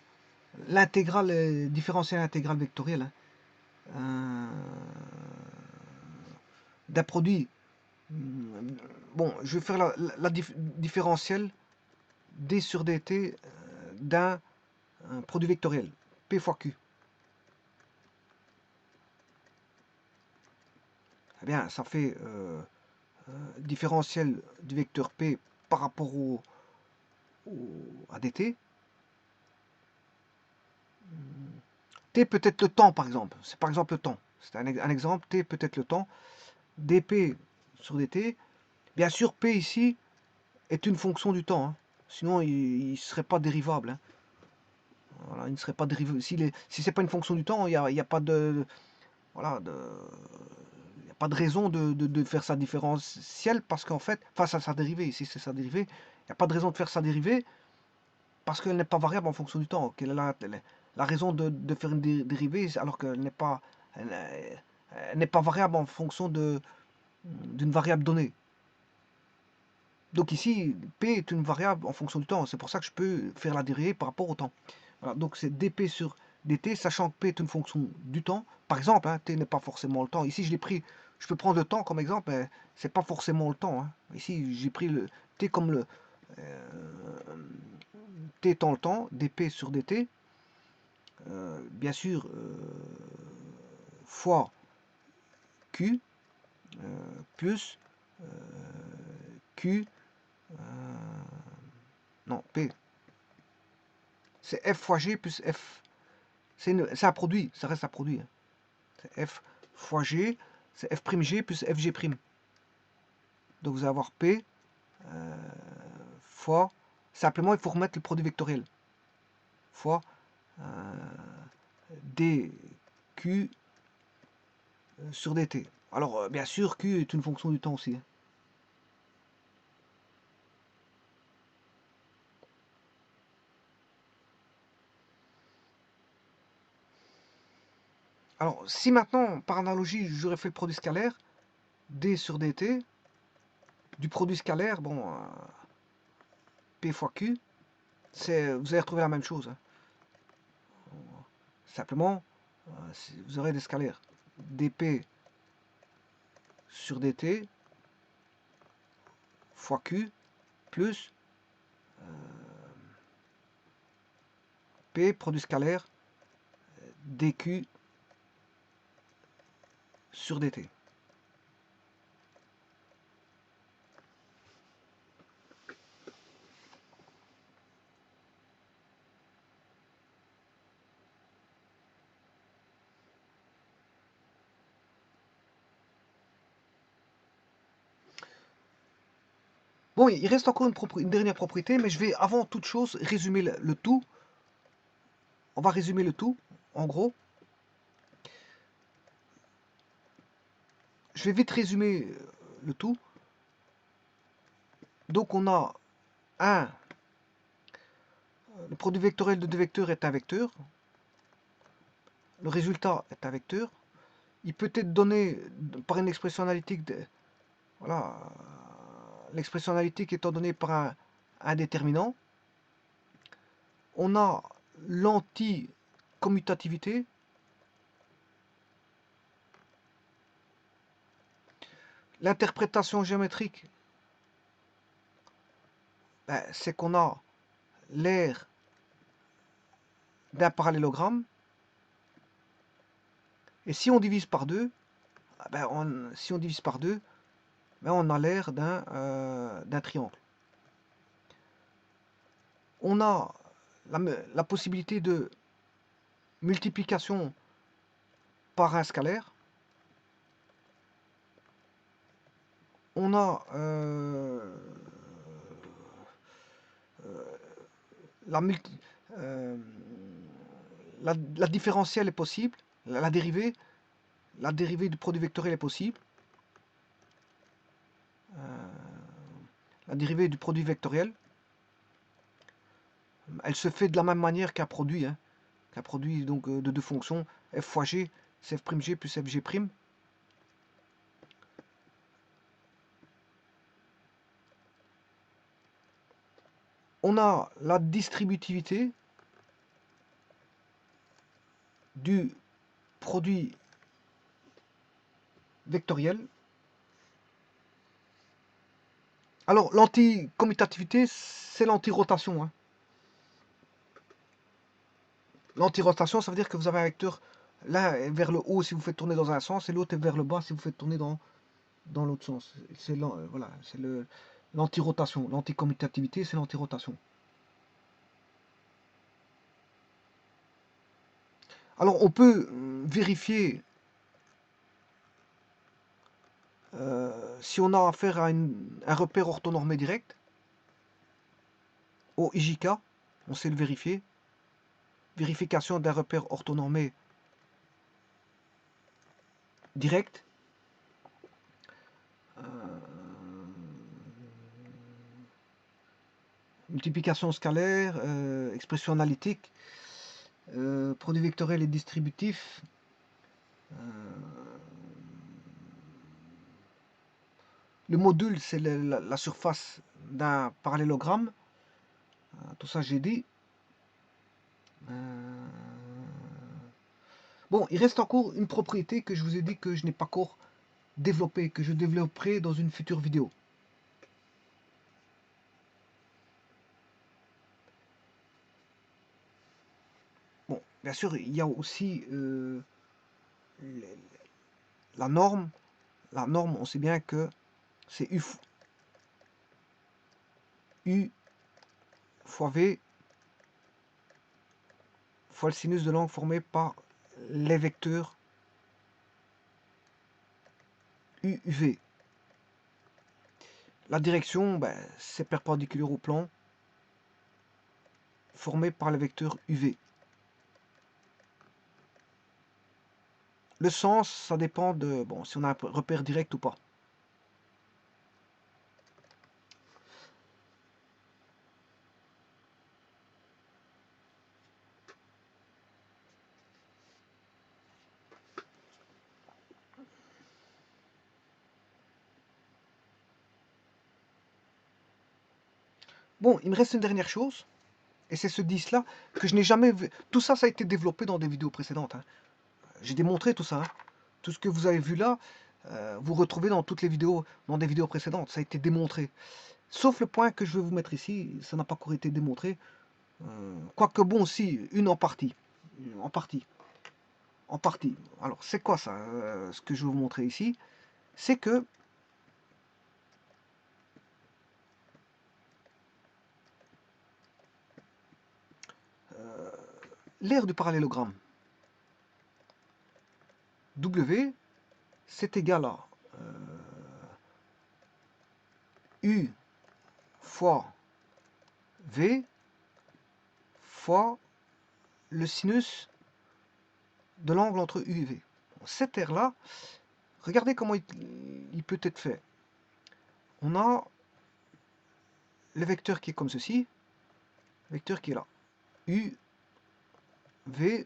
l'intégrale différentielle intégrale vectorielle hein, d'un produit. Bon, je vais faire la différentielle d sur dt d'un produit vectoriel, p fois q. Eh bien, ça fait différentiel du vecteur p par rapport à dt. T peut être le temps, par exemple. C'est par exemple le temps. C'est un exemple. T peut être le temps. dp sur dt. Bien sûr, p ici est une fonction du temps. Hein. Sinon, il ne serait pas dérivable. Hein. Voilà, il ne serait pas dérivable. Si ce n'est pas une fonction du temps, il n'y a pas de... Voilà, il n'y a pas de raison de faire sa différentielle parce qu'en fait, face à sa dérivée, ici c'est sa dérivée, il n'y a pas de raison de faire sa dérivée parce qu'elle n'est pas variable en fonction du temps. Quelle est la raison de faire une dérivée alors qu'elle n'est pas, elle n'est pas variable en fonction d'une variable donnée. Donc ici, P est une variable en fonction du temps. C'est pour ça que je peux faire la dérivée par rapport au temps. Voilà, donc c'est dp sur dt, sachant que P est une fonction du temps. Par exemple, hein, T n'est pas forcément le temps. Ici, je peux prendre le temps comme exemple, mais c'est pas forcément le temps. Hein. Ici, j'ai pris le T comme le T étant le temps, dp sur dt. Bien sûr, fois Q plus Q, non, P. C'est F fois G plus F. C'est un produit, ça reste un produit. Hein. C'est F fois G, c'est F' G plus FG'. Donc vous allez avoir P fois, simplement il faut remettre le produit vectoriel, fois dQ sur dt. Alors bien sûr, Q est une fonction du temps aussi. Hein. Alors si maintenant, par analogie, j'aurais fait le produit scalaire, d sur dt, du produit scalaire, bon, P fois Q, vous allez retrouver la même chose. Hein. Simplement, vous aurez des scalaires. dp sur dt fois q plus p produit scalaire dq sur dt. Bon, il reste encore une dernière propriété, mais je vais avant toute chose résumer le tout. On va résumer le tout, en gros. Je vais vite résumer le tout. Donc on a le produit vectoriel de deux vecteurs est un vecteur. le résultat est un vecteur. Il peut être donné par une expression analytique, voilà, l'expression analytique étant donnée par un déterminant. On a l'anticommutativité. L'interprétation géométrique, ben, c'est qu'on a l'aire d'un parallélogramme. Et si on divise par 2, ben si on divise par 2, ben on a l'aire d'un triangle. On a la possibilité de multiplication par un scalaire. On a la, la différentielle est possible, la dérivée du produit vectoriel est possible. La dérivée du produit vectoriel, elle se fait de la même manière qu'un produit, qu'un produit donc, de deux fonctions, f fois g, c'est f'g plus fg'. On a la distributivité du produit vectoriel. Alors, l'anticommutativité, c'est l'antirotation. L'antirotation, ça veut dire que vous avez un vecteur, l'un est vers le haut si vous faites tourner dans un sens, et l'autre est vers le bas si vous faites tourner dans l'autre sens. C'est voilà, c'est l'antirotation. L'anticommutativité, c'est l'antirotation. Alors, on peut vérifier si on a affaire à un repère orthonormé direct, au IJK, on sait le vérifier. Vérification d'un repère orthonormé direct. Multiplication scalaire, expression analytique, produit vectoriel et distributif. Le module, c'est la surface d'un parallélogramme. Tout ça, j'ai dit. Bon, il reste encore une propriété que je vous ai dit que je n'ai pas encore développée, que je développerai dans une future vidéo. Bon, bien sûr, il y a aussi la norme. La norme, on sait bien que c'est U fois V fois le sinus de l'angle formé par les vecteurs UV. La direction, ben, c'est perpendiculaire au plan formé par le vecteur UV. Le sens, ça dépend de bon, si on a un repère direct ou pas. Bon, il me reste une dernière chose, et c'est ce 10 là que je n'ai jamais vu. Tout ça, ça a été développé dans des vidéos précédentes. J'ai démontré tout ça. Tout ce que vous avez vu là, vous retrouvez dans toutes les vidéos, dans des vidéos précédentes. Ça a été démontré. Sauf le point que je vais vous mettre ici, ça n'a pas encore été démontré. Quoique bon, si, une en partie. En partie. En partie. Alors, c'est quoi ça, ce que je vais vous montrer ici? C'est que l'aire du parallélogramme W, c'est égal à U fois V fois le sinus de l'angle entre U et V. Cette aire-là, regardez comment il peut être fait. On a le vecteur qui est comme ceci, le vecteur qui est là. U, V,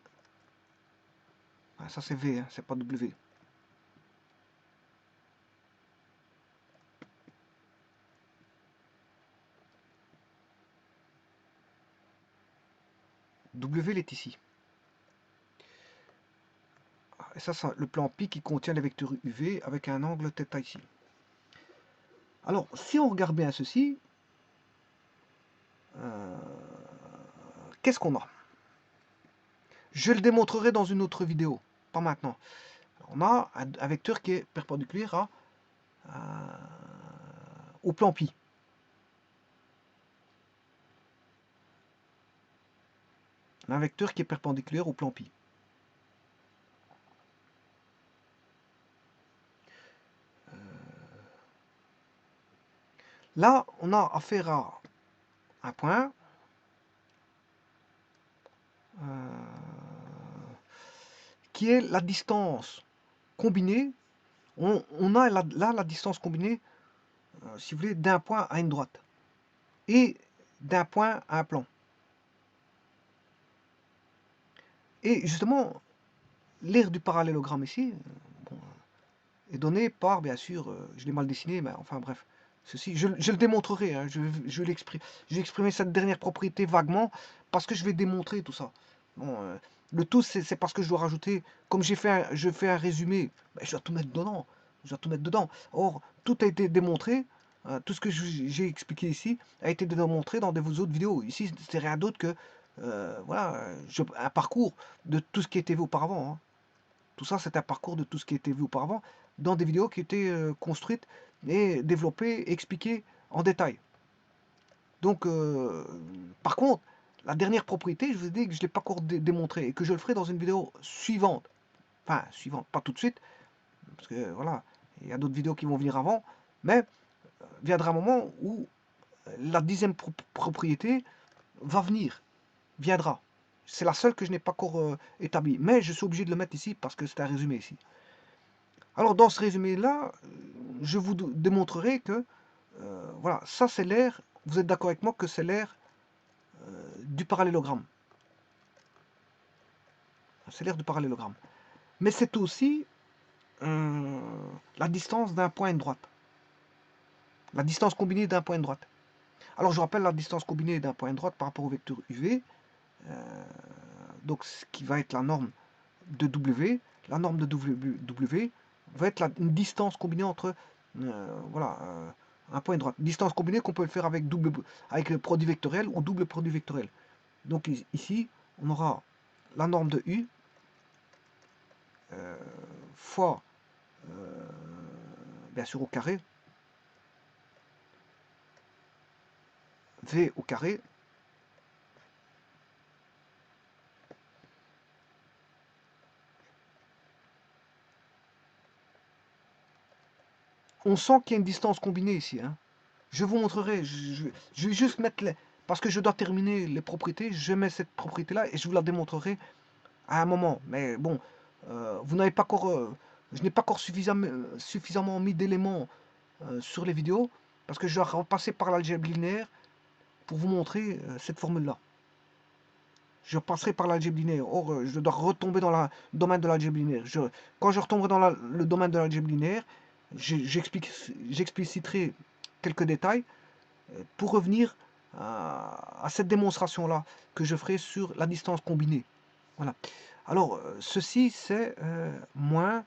Ah, ça c'est V, hein, c'est pas W. W il est ici. Et ça, c'est le plan pi qui contient les vecteurs UV avec un angle θ ici. Alors, si on regarde bien ceci, qu'est-ce qu'on a? Je le démontrerai dans une autre vidéo, pas maintenant. On a un vecteur qui est perpendiculaire au plan pi. Un vecteur qui est perpendiculaire au plan pi. Là, on a affaire à un point qui est la distance combinée. On a là la distance combinée, si vous voulez, d'un point à une droite et d'un point à un plan. Et justement, l'aire du parallélogramme ici bon, est donnée par, bien sûr, je l'ai mal dessiné, mais enfin bref, ceci, je le démontrerai, hein, je vais exprimer cette dernière propriété vaguement, parce que je vais démontrer tout ça. Bon, le tout, c'est parce que je dois rajouter, comme je fais un résumé, ben, je dois tout mettre dedans. Je dois tout mettre dedans. Or, tout a été démontré, tout ce que j'ai expliqué ici a été démontré dans vos autres vidéos. Ici, c'est rien d'autre que voilà, un parcours de tout ce qui a été vu auparavant. Hein. Tout ça, c'est un parcours de tout ce qui a été vu auparavant dans des vidéos qui étaient construites et développées, expliquées en détail. Donc, par contre, la dernière propriété, je vous ai dit que je ne l'ai pas encore démontré et que je le ferai dans une vidéo suivante. Enfin, suivante, pas tout de suite, parce que voilà, il y a d'autres vidéos qui vont venir avant, mais viendra un moment où la 10e propriété va venir, viendra. C'est la seule que je n'ai pas encore établie, mais je suis obligé de le mettre ici parce que c'est un résumé ici. Alors dans ce résumé-là, je vous démontrerai que, voilà, ça c'est l'aire, vous êtes d'accord avec moi que c'est l'aire du parallélogramme. C'est l'aire du parallélogramme. Mais c'est aussi la distance d'un point à une droite. La distance combinée d'un point à une droite. Alors je rappelle la distance combinée d'un point à une droite par rapport au vecteur UV, donc ce qui va être la norme de W. La norme de W va être une distance combinée entre voilà, un point et une droite. Distance combinée qu'on peut le faire avec le produit vectoriel ou double produit vectoriel. Donc ici, on aura la norme de U fois, bien sûr, au carré, V au carré, on sent qu'il y a une distance combinée ici. Hein. Je vous montrerai, je vais juste mettre parce que je dois terminer les propriétés, je mets cette propriété-là et je vous la démontrerai à un moment. Mais bon, vous n'avez pas encore, je n'ai pas encore suffisamment mis d'éléments sur les vidéos parce que je dois repasser par l'algèbre linéaire pour vous montrer cette formule-là. Je passerai par l'algèbre linéaire. Or, je dois retomber dans le domaine de l'algèbre linéaire. Quand je retomberai dans le domaine de l'algèbre linéaire, j'expliciterai quelques détails pour revenir à cette démonstration-là que je ferai sur la distance combinée. Voilà. Alors, ceci, c'est moins...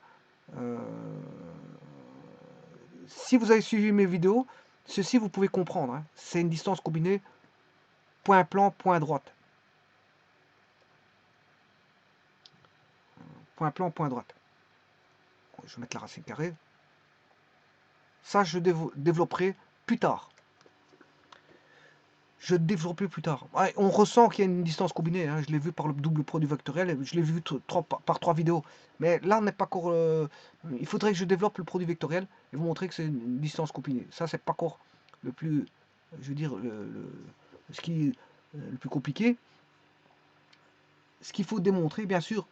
si vous avez suivi mes vidéos, ceci, vous pouvez comprendre. Hein. C'est une distance combinée point plan, point droite. Point plan, point droite. Je vais mettre la racine carrée. Ça, je développerai plus tard. Je développerai plus tard. Ouais, on ressent qu'il y a une distance combinée. Hein. Je l'ai vu par le double produit vectoriel. Je l'ai vu par 3 vidéos. Mais là, on n'est pas encore... il faudrait que je développe le produit vectoriel et vous montrer que c'est une distance combinée. Ça, c'est pas encore le plus... Je veux dire, ce qui est le plus compliqué. Ce qu'il faut démontrer, bien sûr,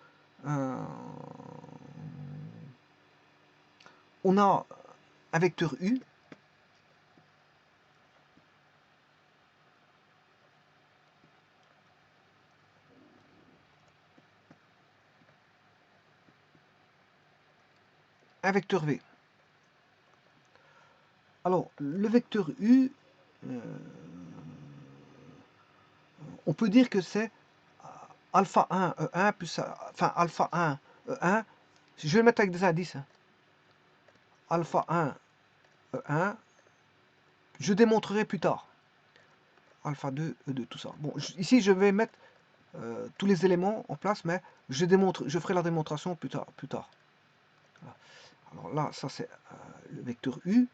on a un vecteur U. un vecteur V. Alors, le vecteur U, on peut dire que c'est alpha 1, E1 plus, enfin alpha 1, E1. Je vais le mettre avec des indices. Hein. Alpha 1, E1. Je démontrerai plus tard. Alpha 2, E2, tout ça. Bon, ici, je vais mettre tous les éléments en place, mais je ferai la démonstration plus tard. Voilà. Alors là, ça c'est le vecteur U.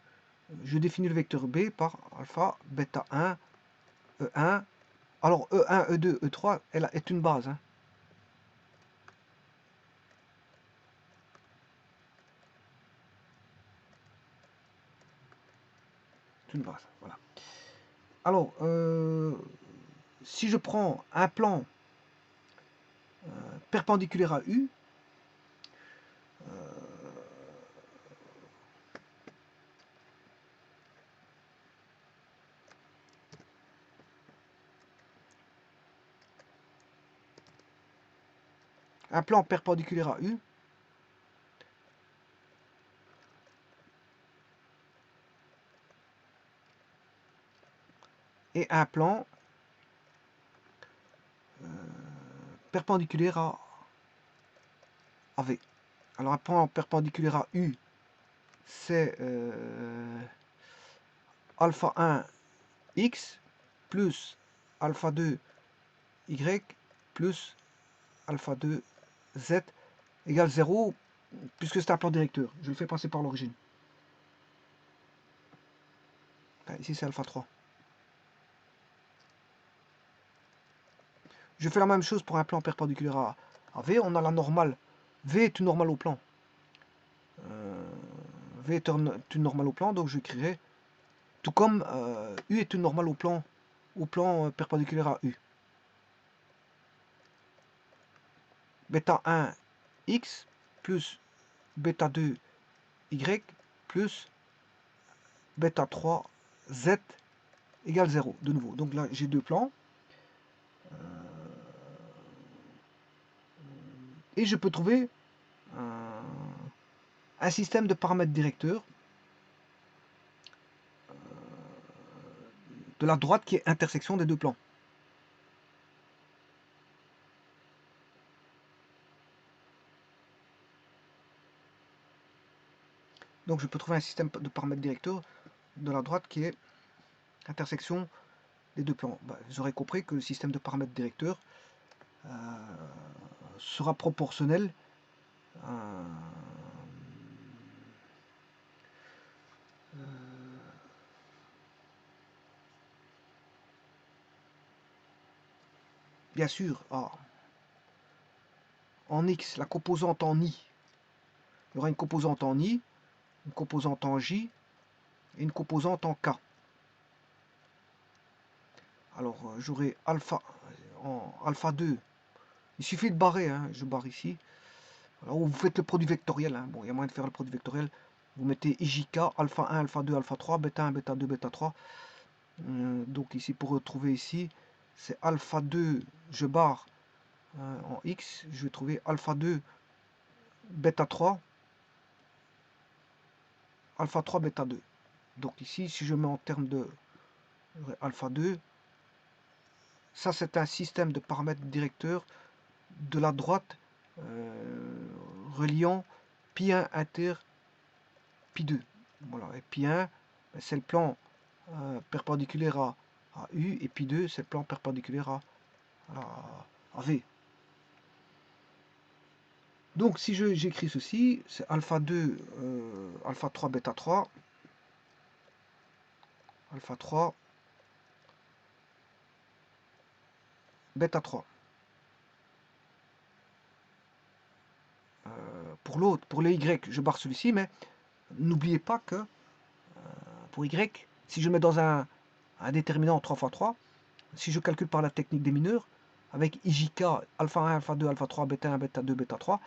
Je définis le vecteur B par alpha, bêta 1, E1. Alors E1, E2, E3, elle est une base. Hein. C'est une base, voilà. Alors, si je prends un plan perpendiculaire à U, un plan perpendiculaire à U, et un plan perpendiculaire à V. Alors un plan perpendiculaire à U, c'est alpha 1 x plus alpha 2 y plus alpha 2 z égale 0, puisque c'est un plan directeur. Je le fais passer par l'origine. Enfin, ici c'est alpha 3. Je fais la même chose pour un plan perpendiculaire à V. On a la normale. V est une normale au plan. V est une normale au plan, donc je écrirai tout comme U est une normale au plan perpendiculaire à U. Bêta 1 x plus bêta 2 y plus bêta 3 z égale 0 de nouveau. Donc là j'ai deux plans. Et je peux trouver un système de paramètres directeurs de la droite qui est intersection des deux plans. Donc je peux trouver un système de paramètres directeurs de la droite qui est intersection des deux plans. Bah, vous aurez compris que le système de paramètres directeurs sera proportionnel bien sûr en x, la composante en i. Il y aura une composante en i, une composante en j et une composante en k. Alors j'aurai alpha en alpha 2. Il suffit de barrer, hein, je barre ici. Alors vous faites le produit vectoriel. Hein. Bon, il y a moyen de faire le produit vectoriel. Vous mettez IJK, alpha 1, alpha 2, alpha 3, bêta 1, bêta 2, bêta 3. Donc ici, pour retrouver ici, c'est alpha 2, je barre en X, je vais trouver alpha 2, bêta 3, alpha 3, bêta 2. Donc ici, si je mets en termes de alpha 2, ça c'est un système de paramètres directeurs de la droite reliant pi1 inter pi2. Voilà, et pi1, c'est le plan perpendiculaire à U, et pi2, c'est le plan perpendiculaire à V. Donc si j'écris ceci, c'est alpha 2, alpha 3, bêta 3, alpha 3, bêta 3. Pour l'autre, pour les Y, je barre celui-ci, mais n'oubliez pas que pour Y, si je mets dans un déterminant 3 x 3, si je calcule par la technique des mineurs, avec IJK, alpha 1, alpha 2, alpha 3, bêta 1, bêta 2, bêta 3,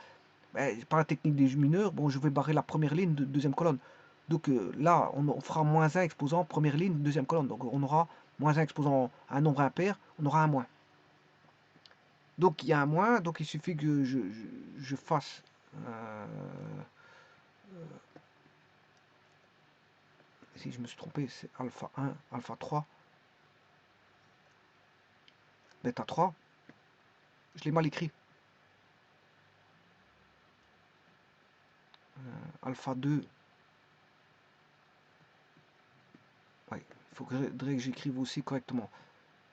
ben, par la technique des mineurs, bon, je vais barrer la première ligne de deuxième colonne. Donc là, on fera moins 1 exposant première ligne, deuxième colonne. Donc on aura moins 1 exposant un nombre impair, on aura un moins. Donc il y a un moins, donc il suffit que je fasse si je me suis trompé, c'est alpha 1, alpha 3, bêta 3. Je l'ai mal écrit. Alpha 2. Ouais, il faudrait que j'écrive aussi correctement.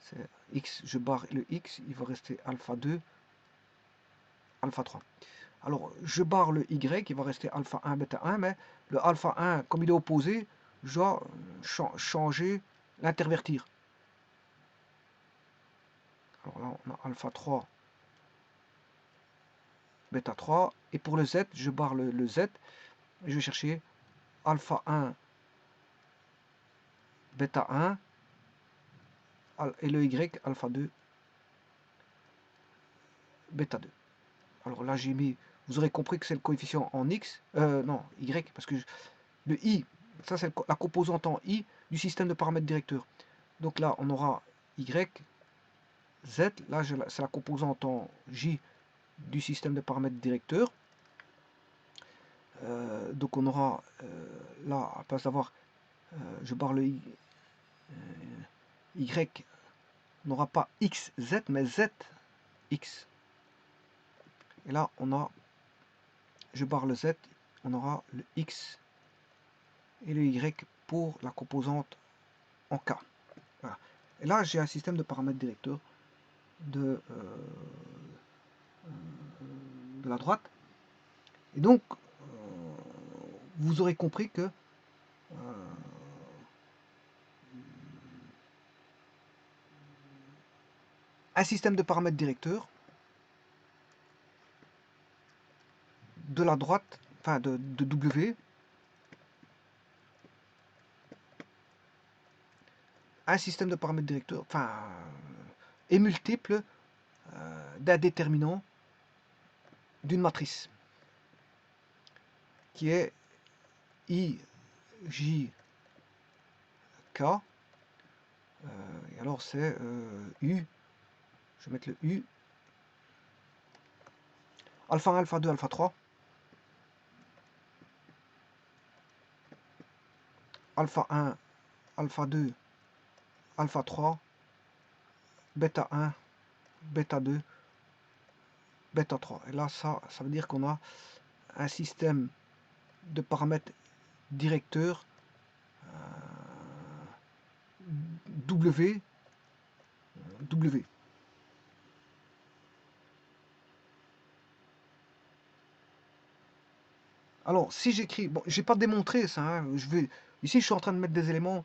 C'est X, je barre le X, il va rester alpha 2, alpha 3. Alors, je barre le Y, il va rester alpha 1, bêta 1, mais le alpha 1, comme il est opposé, je dois changer, l'intervertir. Alors là, on a alpha 3, bêta 3, et pour le Z, je barre le Z, et je vais chercher alpha 1, bêta 1, et le Y, alpha 2, bêta 2. Alors là, j'ai mis, vous aurez compris que c'est le coefficient en X, non, Y, parce que le I, ça c'est la composante en I du système de paramètres directeurs. Donc là, on aura Y, Z, là c'est la composante en J du système de paramètres directeurs. Donc on aura, là, à place d'avoir, je barre le Y, on n'aura pas X, Z, mais Z, X. Et là, on a, je barre le Z, on aura le X et le Y pour la composante en K. Voilà. Et là, j'ai un système de paramètres directeurs de la droite. Et donc, vous aurez compris que un système de paramètres directeurs de la droite, enfin de W, un système de paramètres directeurs, enfin, est multiple d'un déterminant d'une matrice qui est I, J, K. Et alors c'est U, je vais mettre le U, alpha 1, alpha 2, alpha 3, alpha 1, alpha 2, alpha 3, bêta 1, bêta 2, bêta 3. Et là, ça veut dire qu'on a un système de paramètres directeurs W. Alors, si j'écris, bon, j'ai pas démontré ça, hein, ici je suis en train de mettre des éléments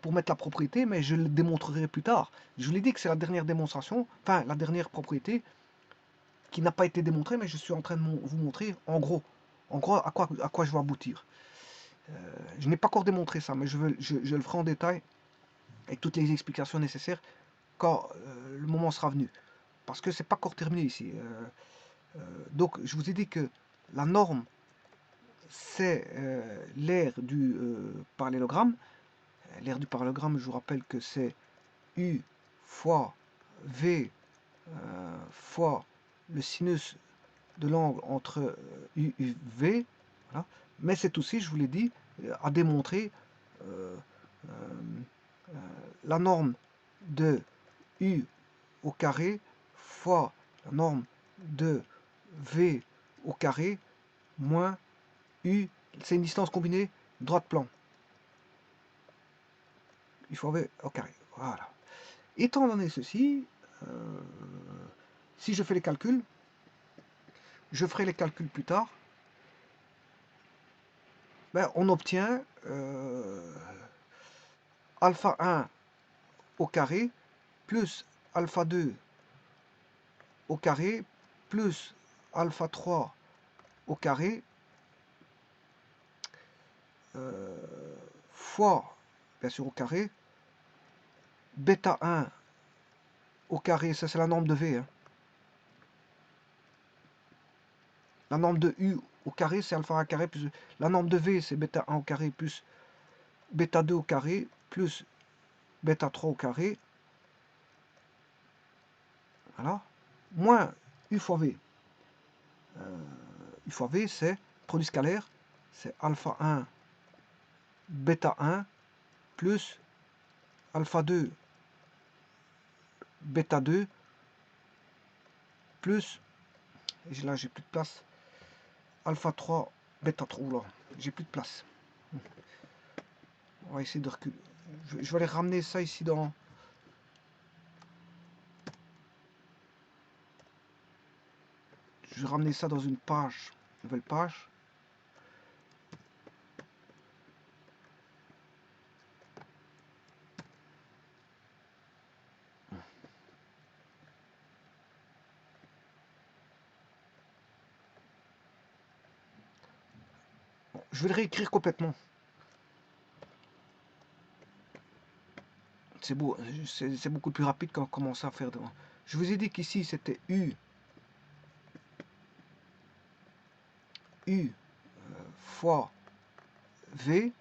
pour mettre la propriété, mais je le démontrerai plus tard. Je vous l'ai dit que c'est la dernière démonstration, enfin la dernière propriété qui n'a pas été démontrée, mais je suis en train de vous montrer en gros à quoi je vais aboutir. Je n'ai pas encore démontré ça, mais je le ferai en détail avec toutes les explications nécessaires quand le moment sera venu. Parce que c'est pas encore terminé ici. Donc je vous ai dit que la norme c'est l'aire du parallélogramme. L'aire du parallélogramme, je vous rappelle que c'est U fois V fois le sinus de l'angle entre U et V. Voilà. Mais c'est aussi, je vous l'ai dit, à démontrer la norme de U au carré fois la norme de V au carré moins U, c'est une distance combinée droite-plan. U fois V au carré. Voilà. Étant donné ceci, si je fais les calculs, je ferai les calculs plus tard, ben, on obtient alpha 1 au carré plus alpha 2 au carré plus alpha 3 au carré fois, bien sûr au carré, bêta 1 au carré, ça c'est la norme de V. Hein. La norme de U au carré, c'est alpha 1 carré plus la norme de V, c'est bêta 1 au carré plus bêta 2 au carré plus bêta 3 au carré. Voilà. Moins U fois V. U fois V, c'est produit scalaire, c'est alpha 1 bêta 1 plus alpha 2 bêta 2 plus, et là j'ai plus de place, alpha 3 bêta 3. Oula, j'ai plus de place. On va essayer de reculer. Je vais aller ramener ça ici dans... Je vais ramener ça dans une page, nouvelle page. Bon, je vais le réécrire complètement. C'est beau, c'est beaucoup plus rapide quand on commence à faire devant. Je vous ai dit qu'ici c'était U fois V,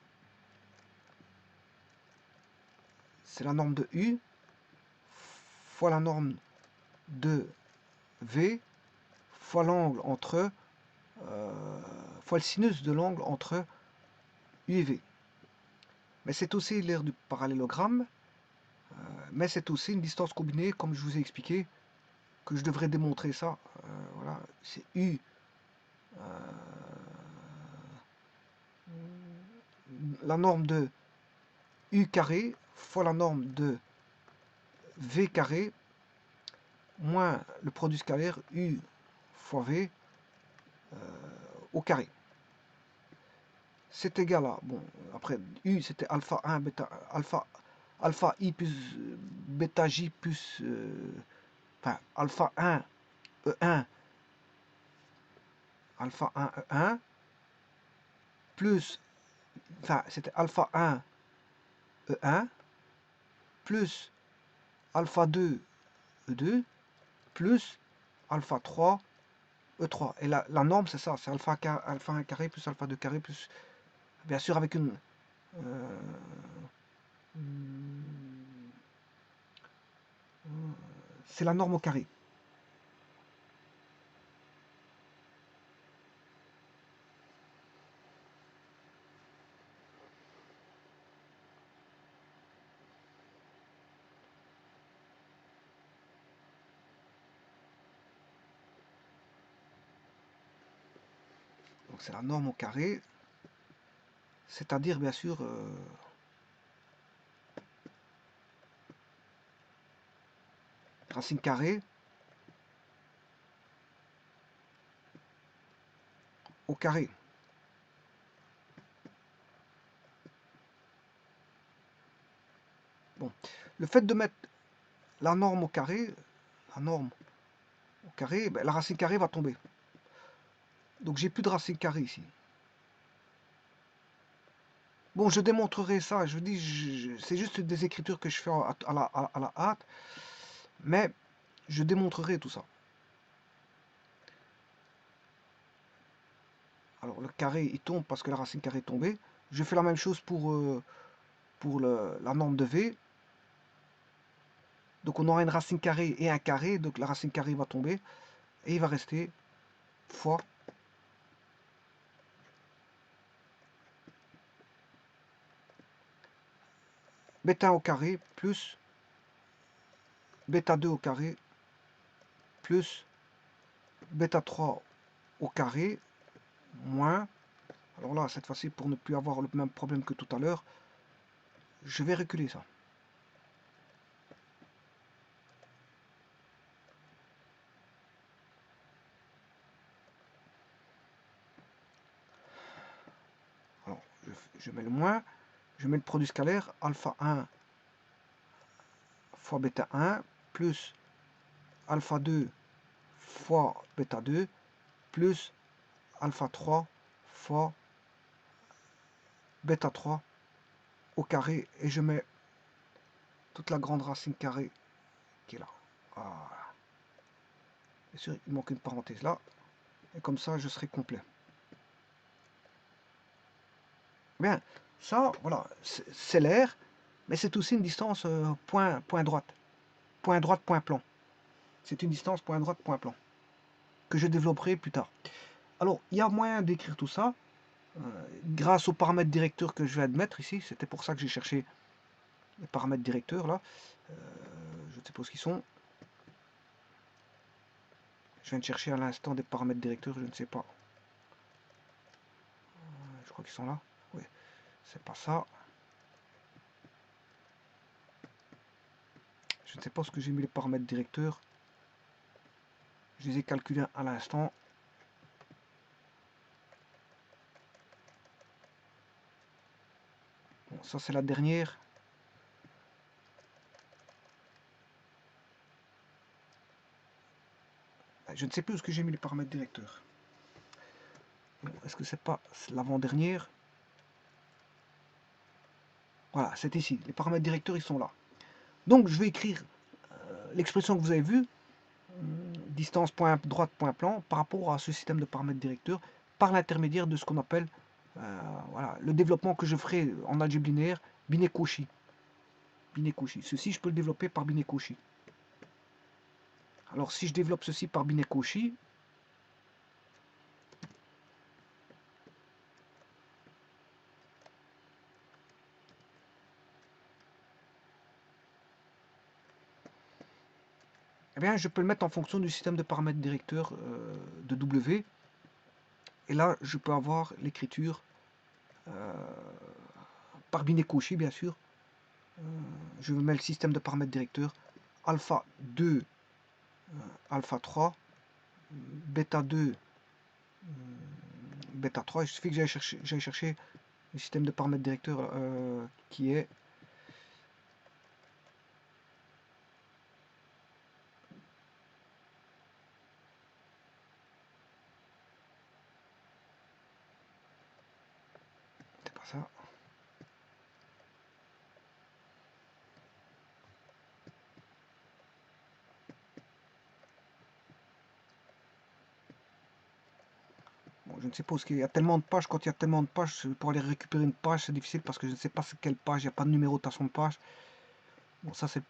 c'est la norme de U, fois la norme de V, fois l'angle entre, fois le sinus de l'angle entre U et V. Mais c'est aussi l'aire du parallélogramme, mais c'est aussi une distance combinée, comme je vous ai expliqué, que je devrais démontrer ça. Voilà, c'est U. La norme de U carré fois la norme de V carré moins le produit scalaire U fois V au carré. C'est égal à, bon, après U c'était alpha 1, bêta, alpha I plus bêta J plus, enfin alpha 1, E1, alpha 1, E1, plus, enfin c'était alpha 1, E1, plus alpha 2, E2, plus alpha 3, E3. Et la norme, c'est ça, c'est alpha 1 carré plus alpha 2 carré plus, bien sûr, avec une... c'est la norme au carré. Donc c'est la norme au carré, c'est-à-dire, bien sûr, racine carrée au carré. Bon, le fait de mettre la norme au carré, ben, la racine carrée va tomber. Donc j'ai plus de racine carrée ici. Bon, je démontrerai ça, je vous dis, c'est juste des écritures que je fais à la hâte, mais je démontrerai tout ça. Alors le carré il tombe parce que la racine carrée est tombée. Je fais la même chose pour la norme de V. Donc on aura une racine carrée et un carré, donc la racine carrée va tomber, et il va rester fois bêta 1 au carré plus bêta 2 au carré plus bêta 3 au carré moins, alors là cette fois-ci pour ne plus avoir le même problème que tout à l'heure, je vais reculer ça. Alors je mets le moins, je mets le produit scalaire alpha 1 fois bêta 1 plus alpha 2 fois bêta 2 plus alpha 3 fois bêta 3 au carré, et je mets toute la grande racine carrée qui est là. Voilà. Bien sûr, il manque une parenthèse là, et comme ça je serai complet. Bien, ça, voilà, c'est l'air, mais c'est aussi une distance point droite. Point droite, point plan. C'est une distance point droite, point plan, que je développerai plus tard. Alors, il y a moyen d'écrire tout ça. grâce aux paramètres directeurs que je vais admettre ici. C'était pour ça que j'ai cherché les paramètres directeurs là. Je ne sais pas où ils sont. Je viens de chercher à l'instant des paramètres directeurs, je ne sais pas. Je crois qu'ils sont là. Oui, c'est pas ça. Je ne sais pas ce que j'ai mis les paramètres directeurs. Je les ai calculés à l'instant. Bon, ça c'est la dernière. Je ne sais plus où ce que j'ai mis les paramètres directeurs. Bon, est-ce que c'est pas l'avant-dernière? Voilà, c'est ici. Les paramètres directeurs, ils sont là. Donc je vais écrire l'expression que vous avez vue, distance point droite point plan, par rapport à ce système de paramètres directeurs, par l'intermédiaire de ce qu'on appelle voilà, le développement que je ferai en algèbre linéaire, Binet-Cauchy. Binet-Cauchy. Ceci, je peux le développer par Binet-Cauchy. Alors si je développe ceci par Binet-Cauchy, eh bien, je peux le mettre en fonction du système de paramètres directeurs de W. Et là, je peux avoir l'écriture par Binet-Cauchy, bien sûr. Je mets le système de paramètres directeurs alpha 2, alpha 3, bêta 2, bêta 3. Il suffit que j'aille chercher le système de paramètres directeurs qui est c'est pas ça. Bon, je ne sais pas ce qu'il y a tellement de pages. Quand il y a tellement de pages, pour aller récupérer une page, c'est difficile parce que je ne sais pas c'est quelle page. Il n'y a pas de numérotation de page. Bon, ça c'est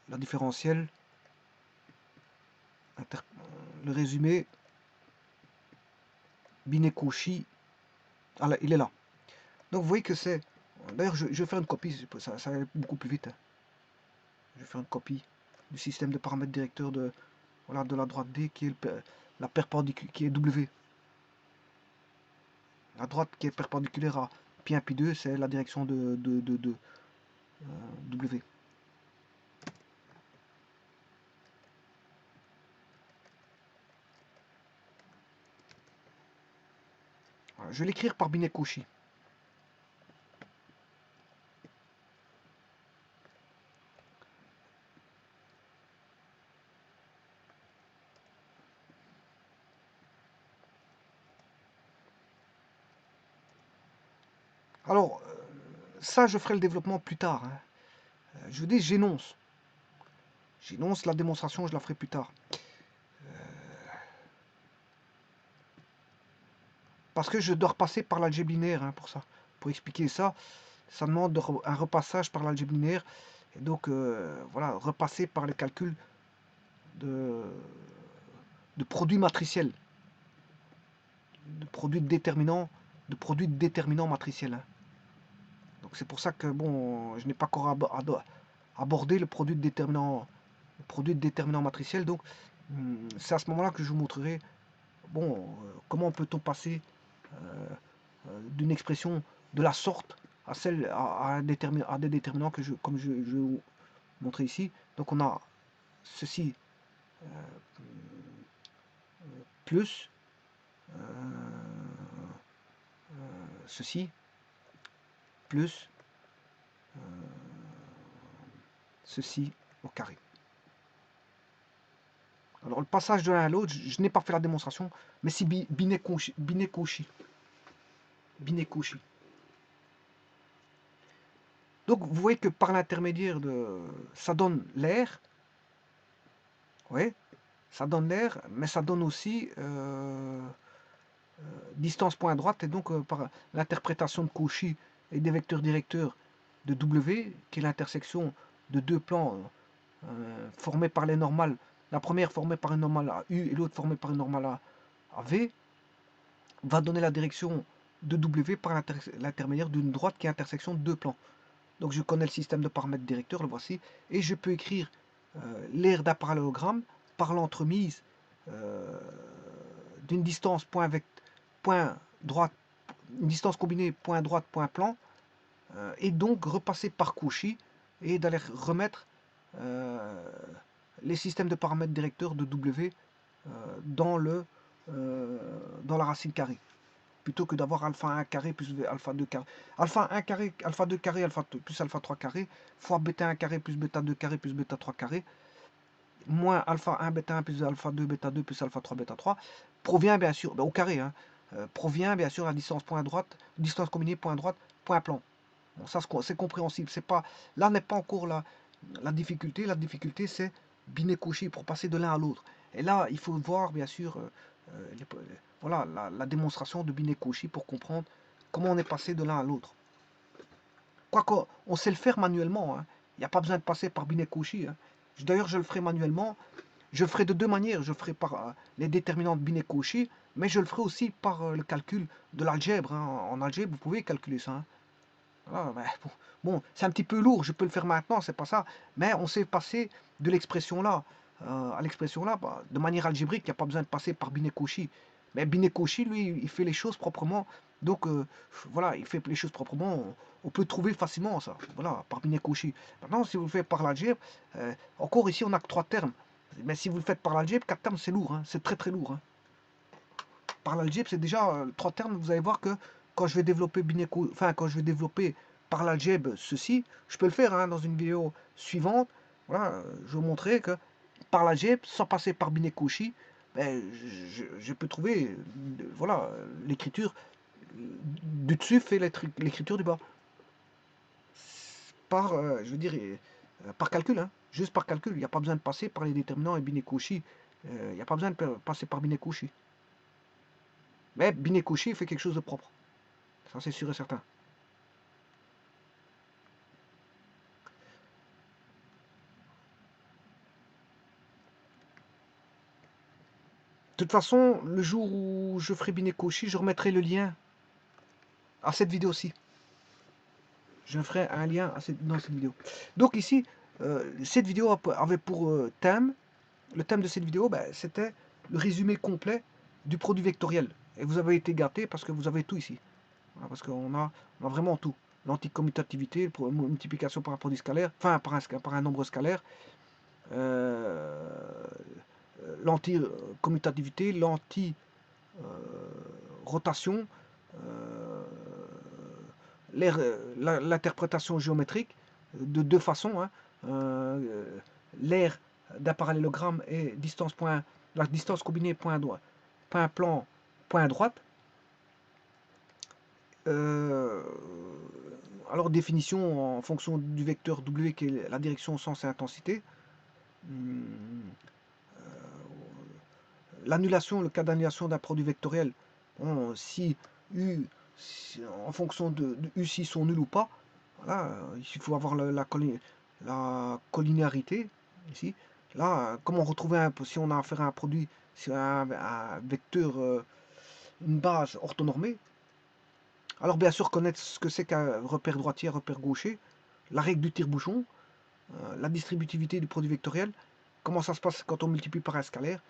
la différentielle. Le résumé. Binet-Cauchy. Ah là, il est là. Donc vous voyez que c'est... D'ailleurs, je vais faire une copie, ça va aller beaucoup plus vite. Je vais faire une copie du système de paramètres directeurs de, voilà, de la droite D qui est la perpendiculaire, qui est W. La droite qui est perpendiculaire à pi1, pi2, c'est la direction de W. Voilà, je vais l'écrire par Binet-Cauchy. Alors, ça, je ferai le développement plus tard. Hein. Je vous dis, j'énonce. J'énonce la démonstration, je la ferai plus tard. Parce que je dois repasser par l'algèbre linéaire hein, pour ça. Pour expliquer ça, ça demande un repassage par l'algèbre linéaire. Et donc, voilà, repasser par les calculs de produits matriciels. De produits de déterminants matriciels. Hein. Donc c'est pour ça que bon, je n'ai pas encore abordé le produit de déterminant matriciel. Donc c'est à ce moment-là que je vous montrerai bon comment peut-on passer d'une expression de la sorte à celle à des déterminants que comme je vais vous montrer ici. Donc on a ceci plus ceci plus ceci au carré. Alors le passage de l'un à l'autre, je n'ai pas fait la démonstration, mais c'est Binet-Cauchy. Binet-Cauchy. Donc vous voyez que par l'intermédiaire de... ça donne l'air. Oui, ça donne l'air, mais ça donne aussi distance point droite, et donc par l'interprétation de Cauchy et des vecteurs directeurs de W, qui est l'intersection de deux plans formés par les normales, la première formée par une normale à U et l'autre formée par une normale à V, va donner la direction de W par l'intermédiaire d'une droite qui est intersection de deux plans. Donc je connais le système de paramètres directeurs, le voici, et je peux écrire l'aire d'un parallélogramme par l'entremise d'une distance point droite, une distance combinée point droite, point plan, et donc repasser par Cauchy et d'aller remettre les systèmes de paramètres directeurs de W dans la racine carrée, plutôt que d'avoir alpha 1 carré plus alpha 2 carré. Alpha 1 carré, alpha 2 carré, alpha plus alpha 3 carré, fois bêta 1 carré plus bêta 2 carré plus bêta 3 carré, moins alpha 1 bêta 1 plus alpha 2 bêta 2 plus alpha 3 bêta 3, provient bien sûr, au carré, hein, provient bien sûr la distance point droite, distance combinée point droite, point plan. Bon, ça c'est compréhensible. C'est pas, là n'est pas encore la difficulté. La difficulté c'est Binet-Cauchy pour passer de l'un à l'autre. Et là, il faut voir bien sûr voilà, la démonstration de Binet-Cauchy pour comprendre comment on est passé de l'un à l'autre. Quoique, on sait le faire manuellement. Hein. Il n'y a pas besoin de passer par Binet-Cauchy. Hein. D'ailleurs, je le ferai manuellement. Je le ferai de deux manières. Je le ferai par les déterminants de Binet-Cauchy, mais je le ferai aussi par le calcul de l'algèbre. Hein. En algèbre, vous pouvez calculer ça. Hein. Ah, ben, bon, c'est un petit peu lourd, je peux le faire maintenant, c'est pas ça. Mais on s'est passé de l'expression là à l'expression là, bah, de manière algébrique, il n'y a pas besoin de passer par Binet-Cauchy. Mais Binet-Cauchy, lui, il fait les choses proprement. Donc voilà, il fait les choses proprement. On peut trouver facilement ça, voilà, par Binet-Cauchy. Maintenant, si vous le faites par l'algèbre, encore ici, on n'a que 3 termes. Mais si vous le faites par l'algèbre, 4 termes, c'est lourd, hein, c'est très très lourd. Hein. Par l'algèbre, c'est déjà 3 termes. Vous allez voir que quand je vais développer quand je vais développer par l'algèbre ceci, je peux le faire hein, dans une vidéo suivante. Voilà, je vais vous montrer que par l'algèbre, sans passer par Binet-Cauchy, ben, je peux trouver voilà l'écriture du dessus fait l'écriture du bas. Par, je veux dire, par calcul, hein, juste par calcul. Il n'y a pas besoin de passer par les déterminants et Binet-Cauchy. Il n'y a pas besoin de passer par Binet-Cauchy. Mais Binet-Cauchy fait quelque chose de propre. Ça, c'est sûr et certain. De toute façon, le jour où je ferai Binet-Cauchy, je remettrai le lien à cette vidéo-ci. Je ferai un lien dans cette vidéo. Donc ici, cette vidéo avait pour thème, le thème de cette vidéo, ben, c'était le résumé complet du produit vectoriel. Et vous avez été gâté parce que vous avez tout ici. Voilà, parce qu'on a vraiment tout. L'anticommutativité, la multiplication par un produit scalaire, enfin par un nombre scalaire, l'anti-commutativité, l'anti-rotation, l'interprétation géométrique de deux façons. Hein. L'aire d'un parallélogramme est la distance combinée point plan, point droite. Alors définition en fonction du vecteur W qui est la direction, sens et intensité. L'annulation, le cas d'annulation d'un produit vectoriel, bon, si U, en fonction de U s'ils sont nuls ou pas, voilà, il faut avoir la collinéarité ici. Là, comment retrouver si on a affaire à un produit, si un vecteur, une base orthonormée. Alors bien sûr connaître ce que c'est qu'un repère droitier, repère gaucher, la règle du tire-bouchon, la distributivité du produit vectoriel, comment ça se passe quand on multiplie par un scalaire.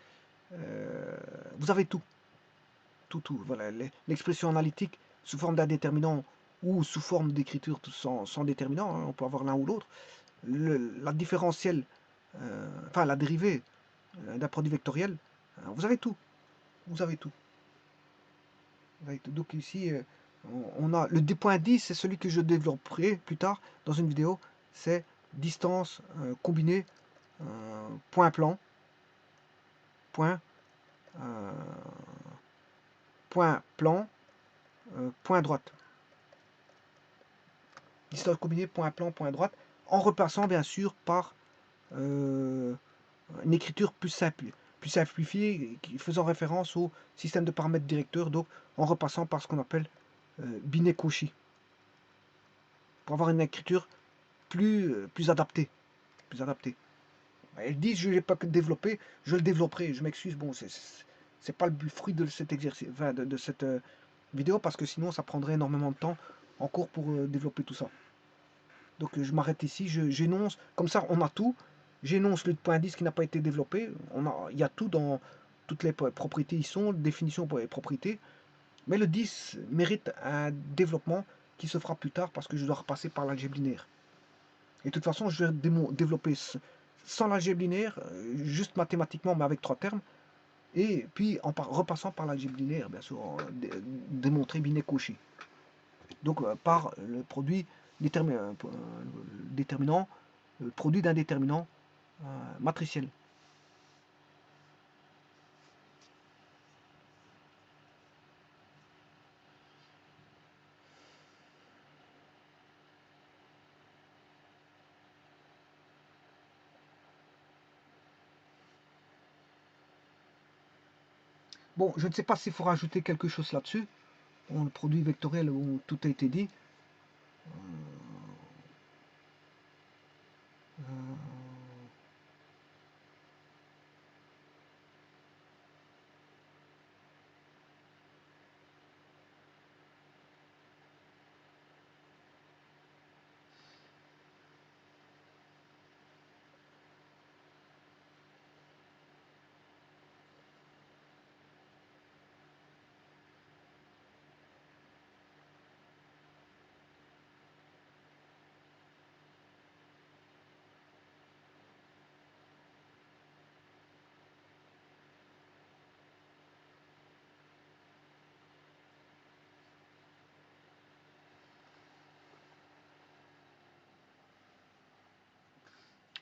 Vous avez tout. Tout. Voilà, l'expression analytique sous forme d'un déterminant ou sous forme d'écriture sans déterminant, hein, on peut avoir l'un ou l'autre. La différentielle, enfin la dérivée d'un produit vectoriel, vous avez tout. Vous avez tout. Donc ici, on a le D.10, c'est celui que je développerai plus tard dans une vidéo. C'est distance combinée point plan, point, point plan, point droite. Distance combinée point plan, point droite, en repassant bien sûr par une écriture plus simplifiée, faisant référence au système de paramètres directeurs, donc en repassant par ce qu'on appelle Binet-Cauchy, pour avoir une écriture plus adaptée. Elle dit je ne l'ai pas développé, je le développerai, je m'excuse, bon, c'est pas le fruit de cet exercice, enfin, de cette vidéo parce que sinon ça prendrait énormément de temps en cours pour développer tout ça. Donc je m'arrête ici, j'énonce, comme ça on a tout. J'énonce le point 10 qui n'a pas été développé. Il y a tout dans toutes les propriétés, ils sont, définitions pour les propriétés. Mais le 10 mérite un développement qui se fera plus tard parce que je dois repasser par l'algèbre linéaire. Et de toute façon, je vais développer sans l'algèbre linéaire, juste mathématiquement, mais avec trois termes. Et puis en repassant par l'algèbre linéaire, bien sûr, démontrer Binet-Cauchy. Donc par le produit déterminant, le produit d'un déterminant matriciel. Bon, je ne sais pas s'il faut rajouter quelque chose là-dessus. Bon, le produit vectoriel, où tout a été dit.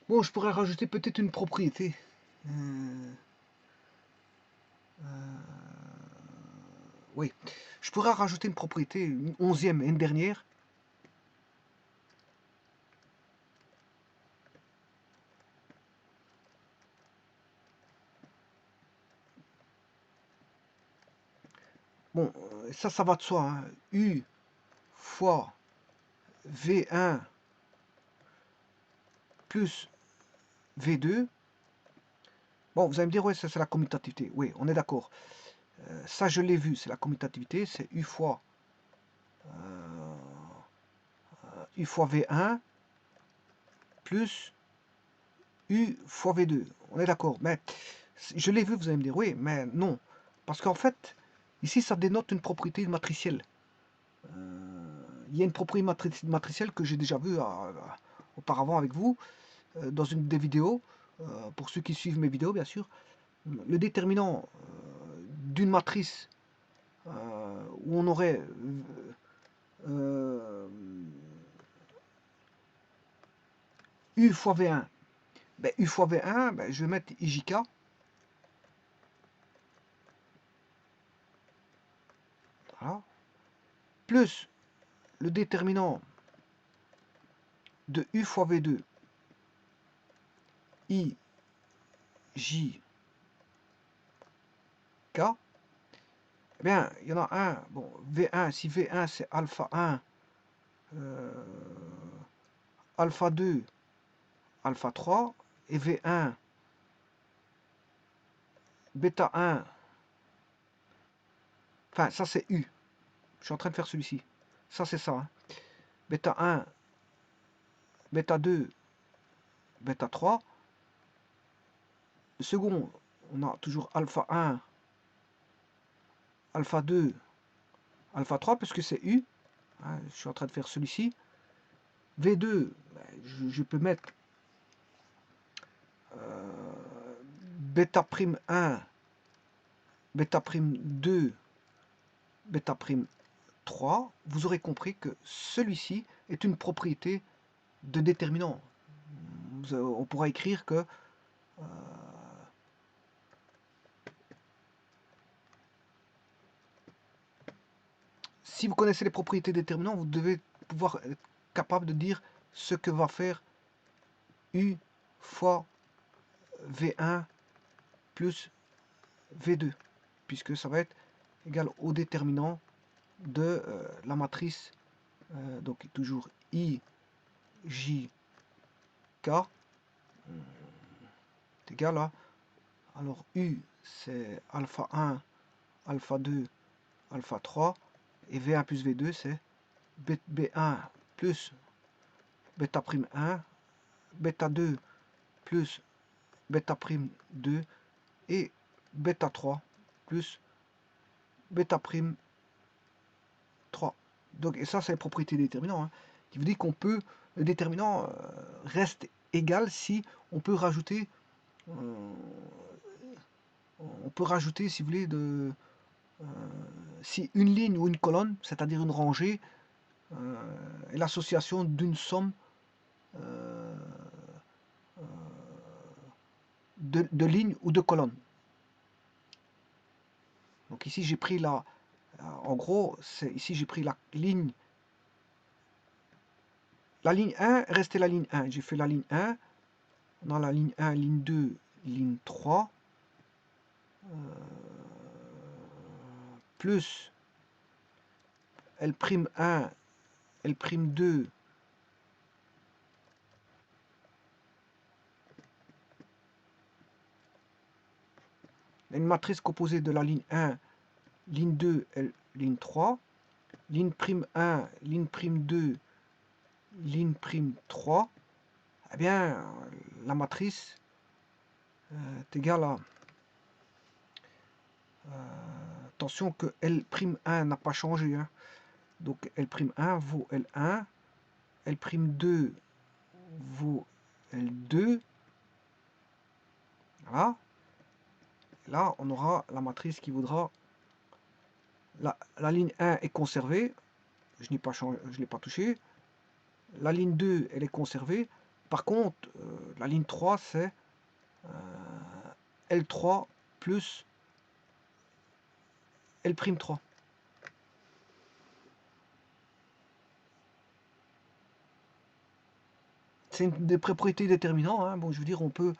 Bon, je pourrais rajouter peut-être une propriété. Oui, je pourrais rajouter une propriété, une 11e et une dernière. Bon, ça va de soi. Hein. U fois V1 plus V2. Bon, vous allez me dire, ouais, ça c'est la commutativité. Oui, on est d'accord. Ça, je l'ai vu, c'est la commutativité. C'est U fois V1 plus U fois V2. On est d'accord. Mais je l'ai vu, vous allez me dire, oui, mais non. Parce qu'en fait, ici, ça dénote une propriété matricielle. Il y a une propriété matricielle que j'ai déjà vue auparavant avec vous, dans une des vidéos, pour ceux qui suivent mes vidéos, bien sûr. Le déterminant d'une matrice où on aurait U fois V1. Ben, U fois V1, ben, je vais mettre IJK. Voilà. Plus le déterminant de U fois V2, IJK. Eh bien, il y en a un. Bon, V1, si V1 c'est alpha 1, alpha 2, alpha 3, et V1, bêta 1, enfin ça c'est U. Je suis en train de faire celui-ci. Ça c'est ça. Hein. Bêta 1, bêta 2, bêta 3. Le second, on a toujours alpha 1, alpha 2, alpha 3, puisque c'est U. Hein, je suis en train de faire celui-ci. V2, ben, je peux mettre bêta prime 1, bêta prime 2, bêta prime 3. Vous aurez compris que celui-ci est une propriété de déterminant. On pourra écrire que si vous connaissez les propriétés déterminants, vous devez pouvoir être capable de dire ce que va faire U fois V1 plus V2, puisque ça va être égal au déterminant de la matrice, donc toujours I, J, K, est égal à, alors U c'est alpha 1, alpha 2, alpha 3, Et V1 plus V2, c'est B1 plus bêta prime 1, bêta 2 plus bêta prime 2 et bêta 3 plus bêta prime 3. Donc, et ça, c'est la propriété des déterminants, hein, qui veut dire qu'on peut, le déterminant reste égal si on peut rajouter, si vous voulez, si une ligne ou une colonne, c'est-à-dire une rangée, est l'association d'une somme de lignes ou de colonnes. Donc ici j'ai pris en gros, ici j'ai pris la ligne 1 restait la ligne 1. J'ai fait la ligne 1, dans la ligne 1, ligne 2, ligne 3, plus L'1, L'2, une matrice composée de la ligne 1, ligne 2, ligne 3, ligne prime 1, ligne prime 2, ligne prime 3, eh bien, la matrice est égale à... attention que L'1 n'a pas changé. Hein. Donc L'1 vaut L1, L'2 vaut L2. Voilà. Là, on aura la matrice qui vaudra... La ligne 1 est conservée. Je n'ai pas changé, je l'ai pas touché. La ligne 2, elle est conservée. Par contre, la ligne 3, c'est L3 plus L'3. C'est une des propriétés déterminants. Hein. Bon, je veux dire, on peut...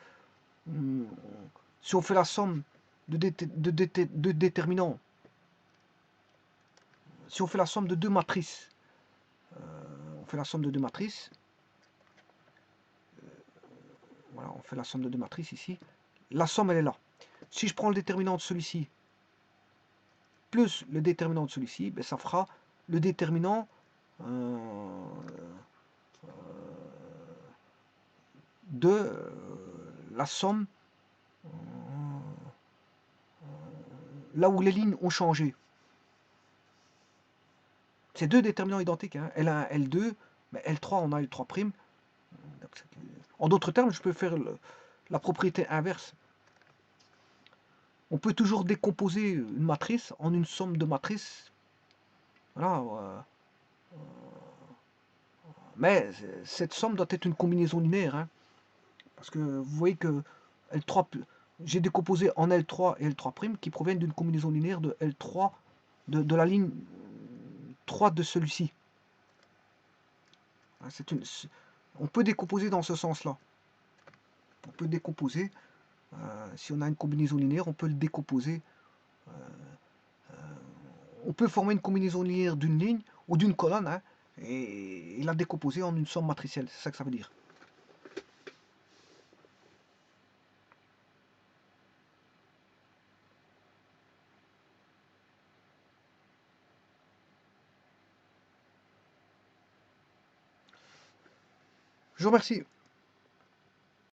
si on fait la somme de déterminants, si on fait la somme de deux matrices, on fait la somme de deux matrices, voilà, on fait la somme de deux matrices ici, la somme elle est là. Si je prends le déterminant de celui-ci plus le déterminant de celui-ci, ben, ça fera le déterminant de la somme là où les lignes ont changé. C'est deux déterminants identiques, hein. L1, L2, mais L3, on a L3'. En d'autres termes, je peux faire la propriété inverse. On peut toujours décomposer une matrice en une somme de matrices. Voilà. Mais cette somme doit être une combinaison linéaire. Hein, parce que vous voyez que L3, j'ai décomposé en L3 et L3' qui proviennent d'une combinaison linéaire de L3, de la ligne 3 de celui-ci. On peut décomposer dans ce sens-là. On peut décomposer. Si on a une combinaison linéaire, on peut le décomposer. On peut former une combinaison linéaire d'une ligne ou d'une colonne, hein, et la décomposer en une somme matricielle. C'est ça que ça veut dire. Je vous remercie.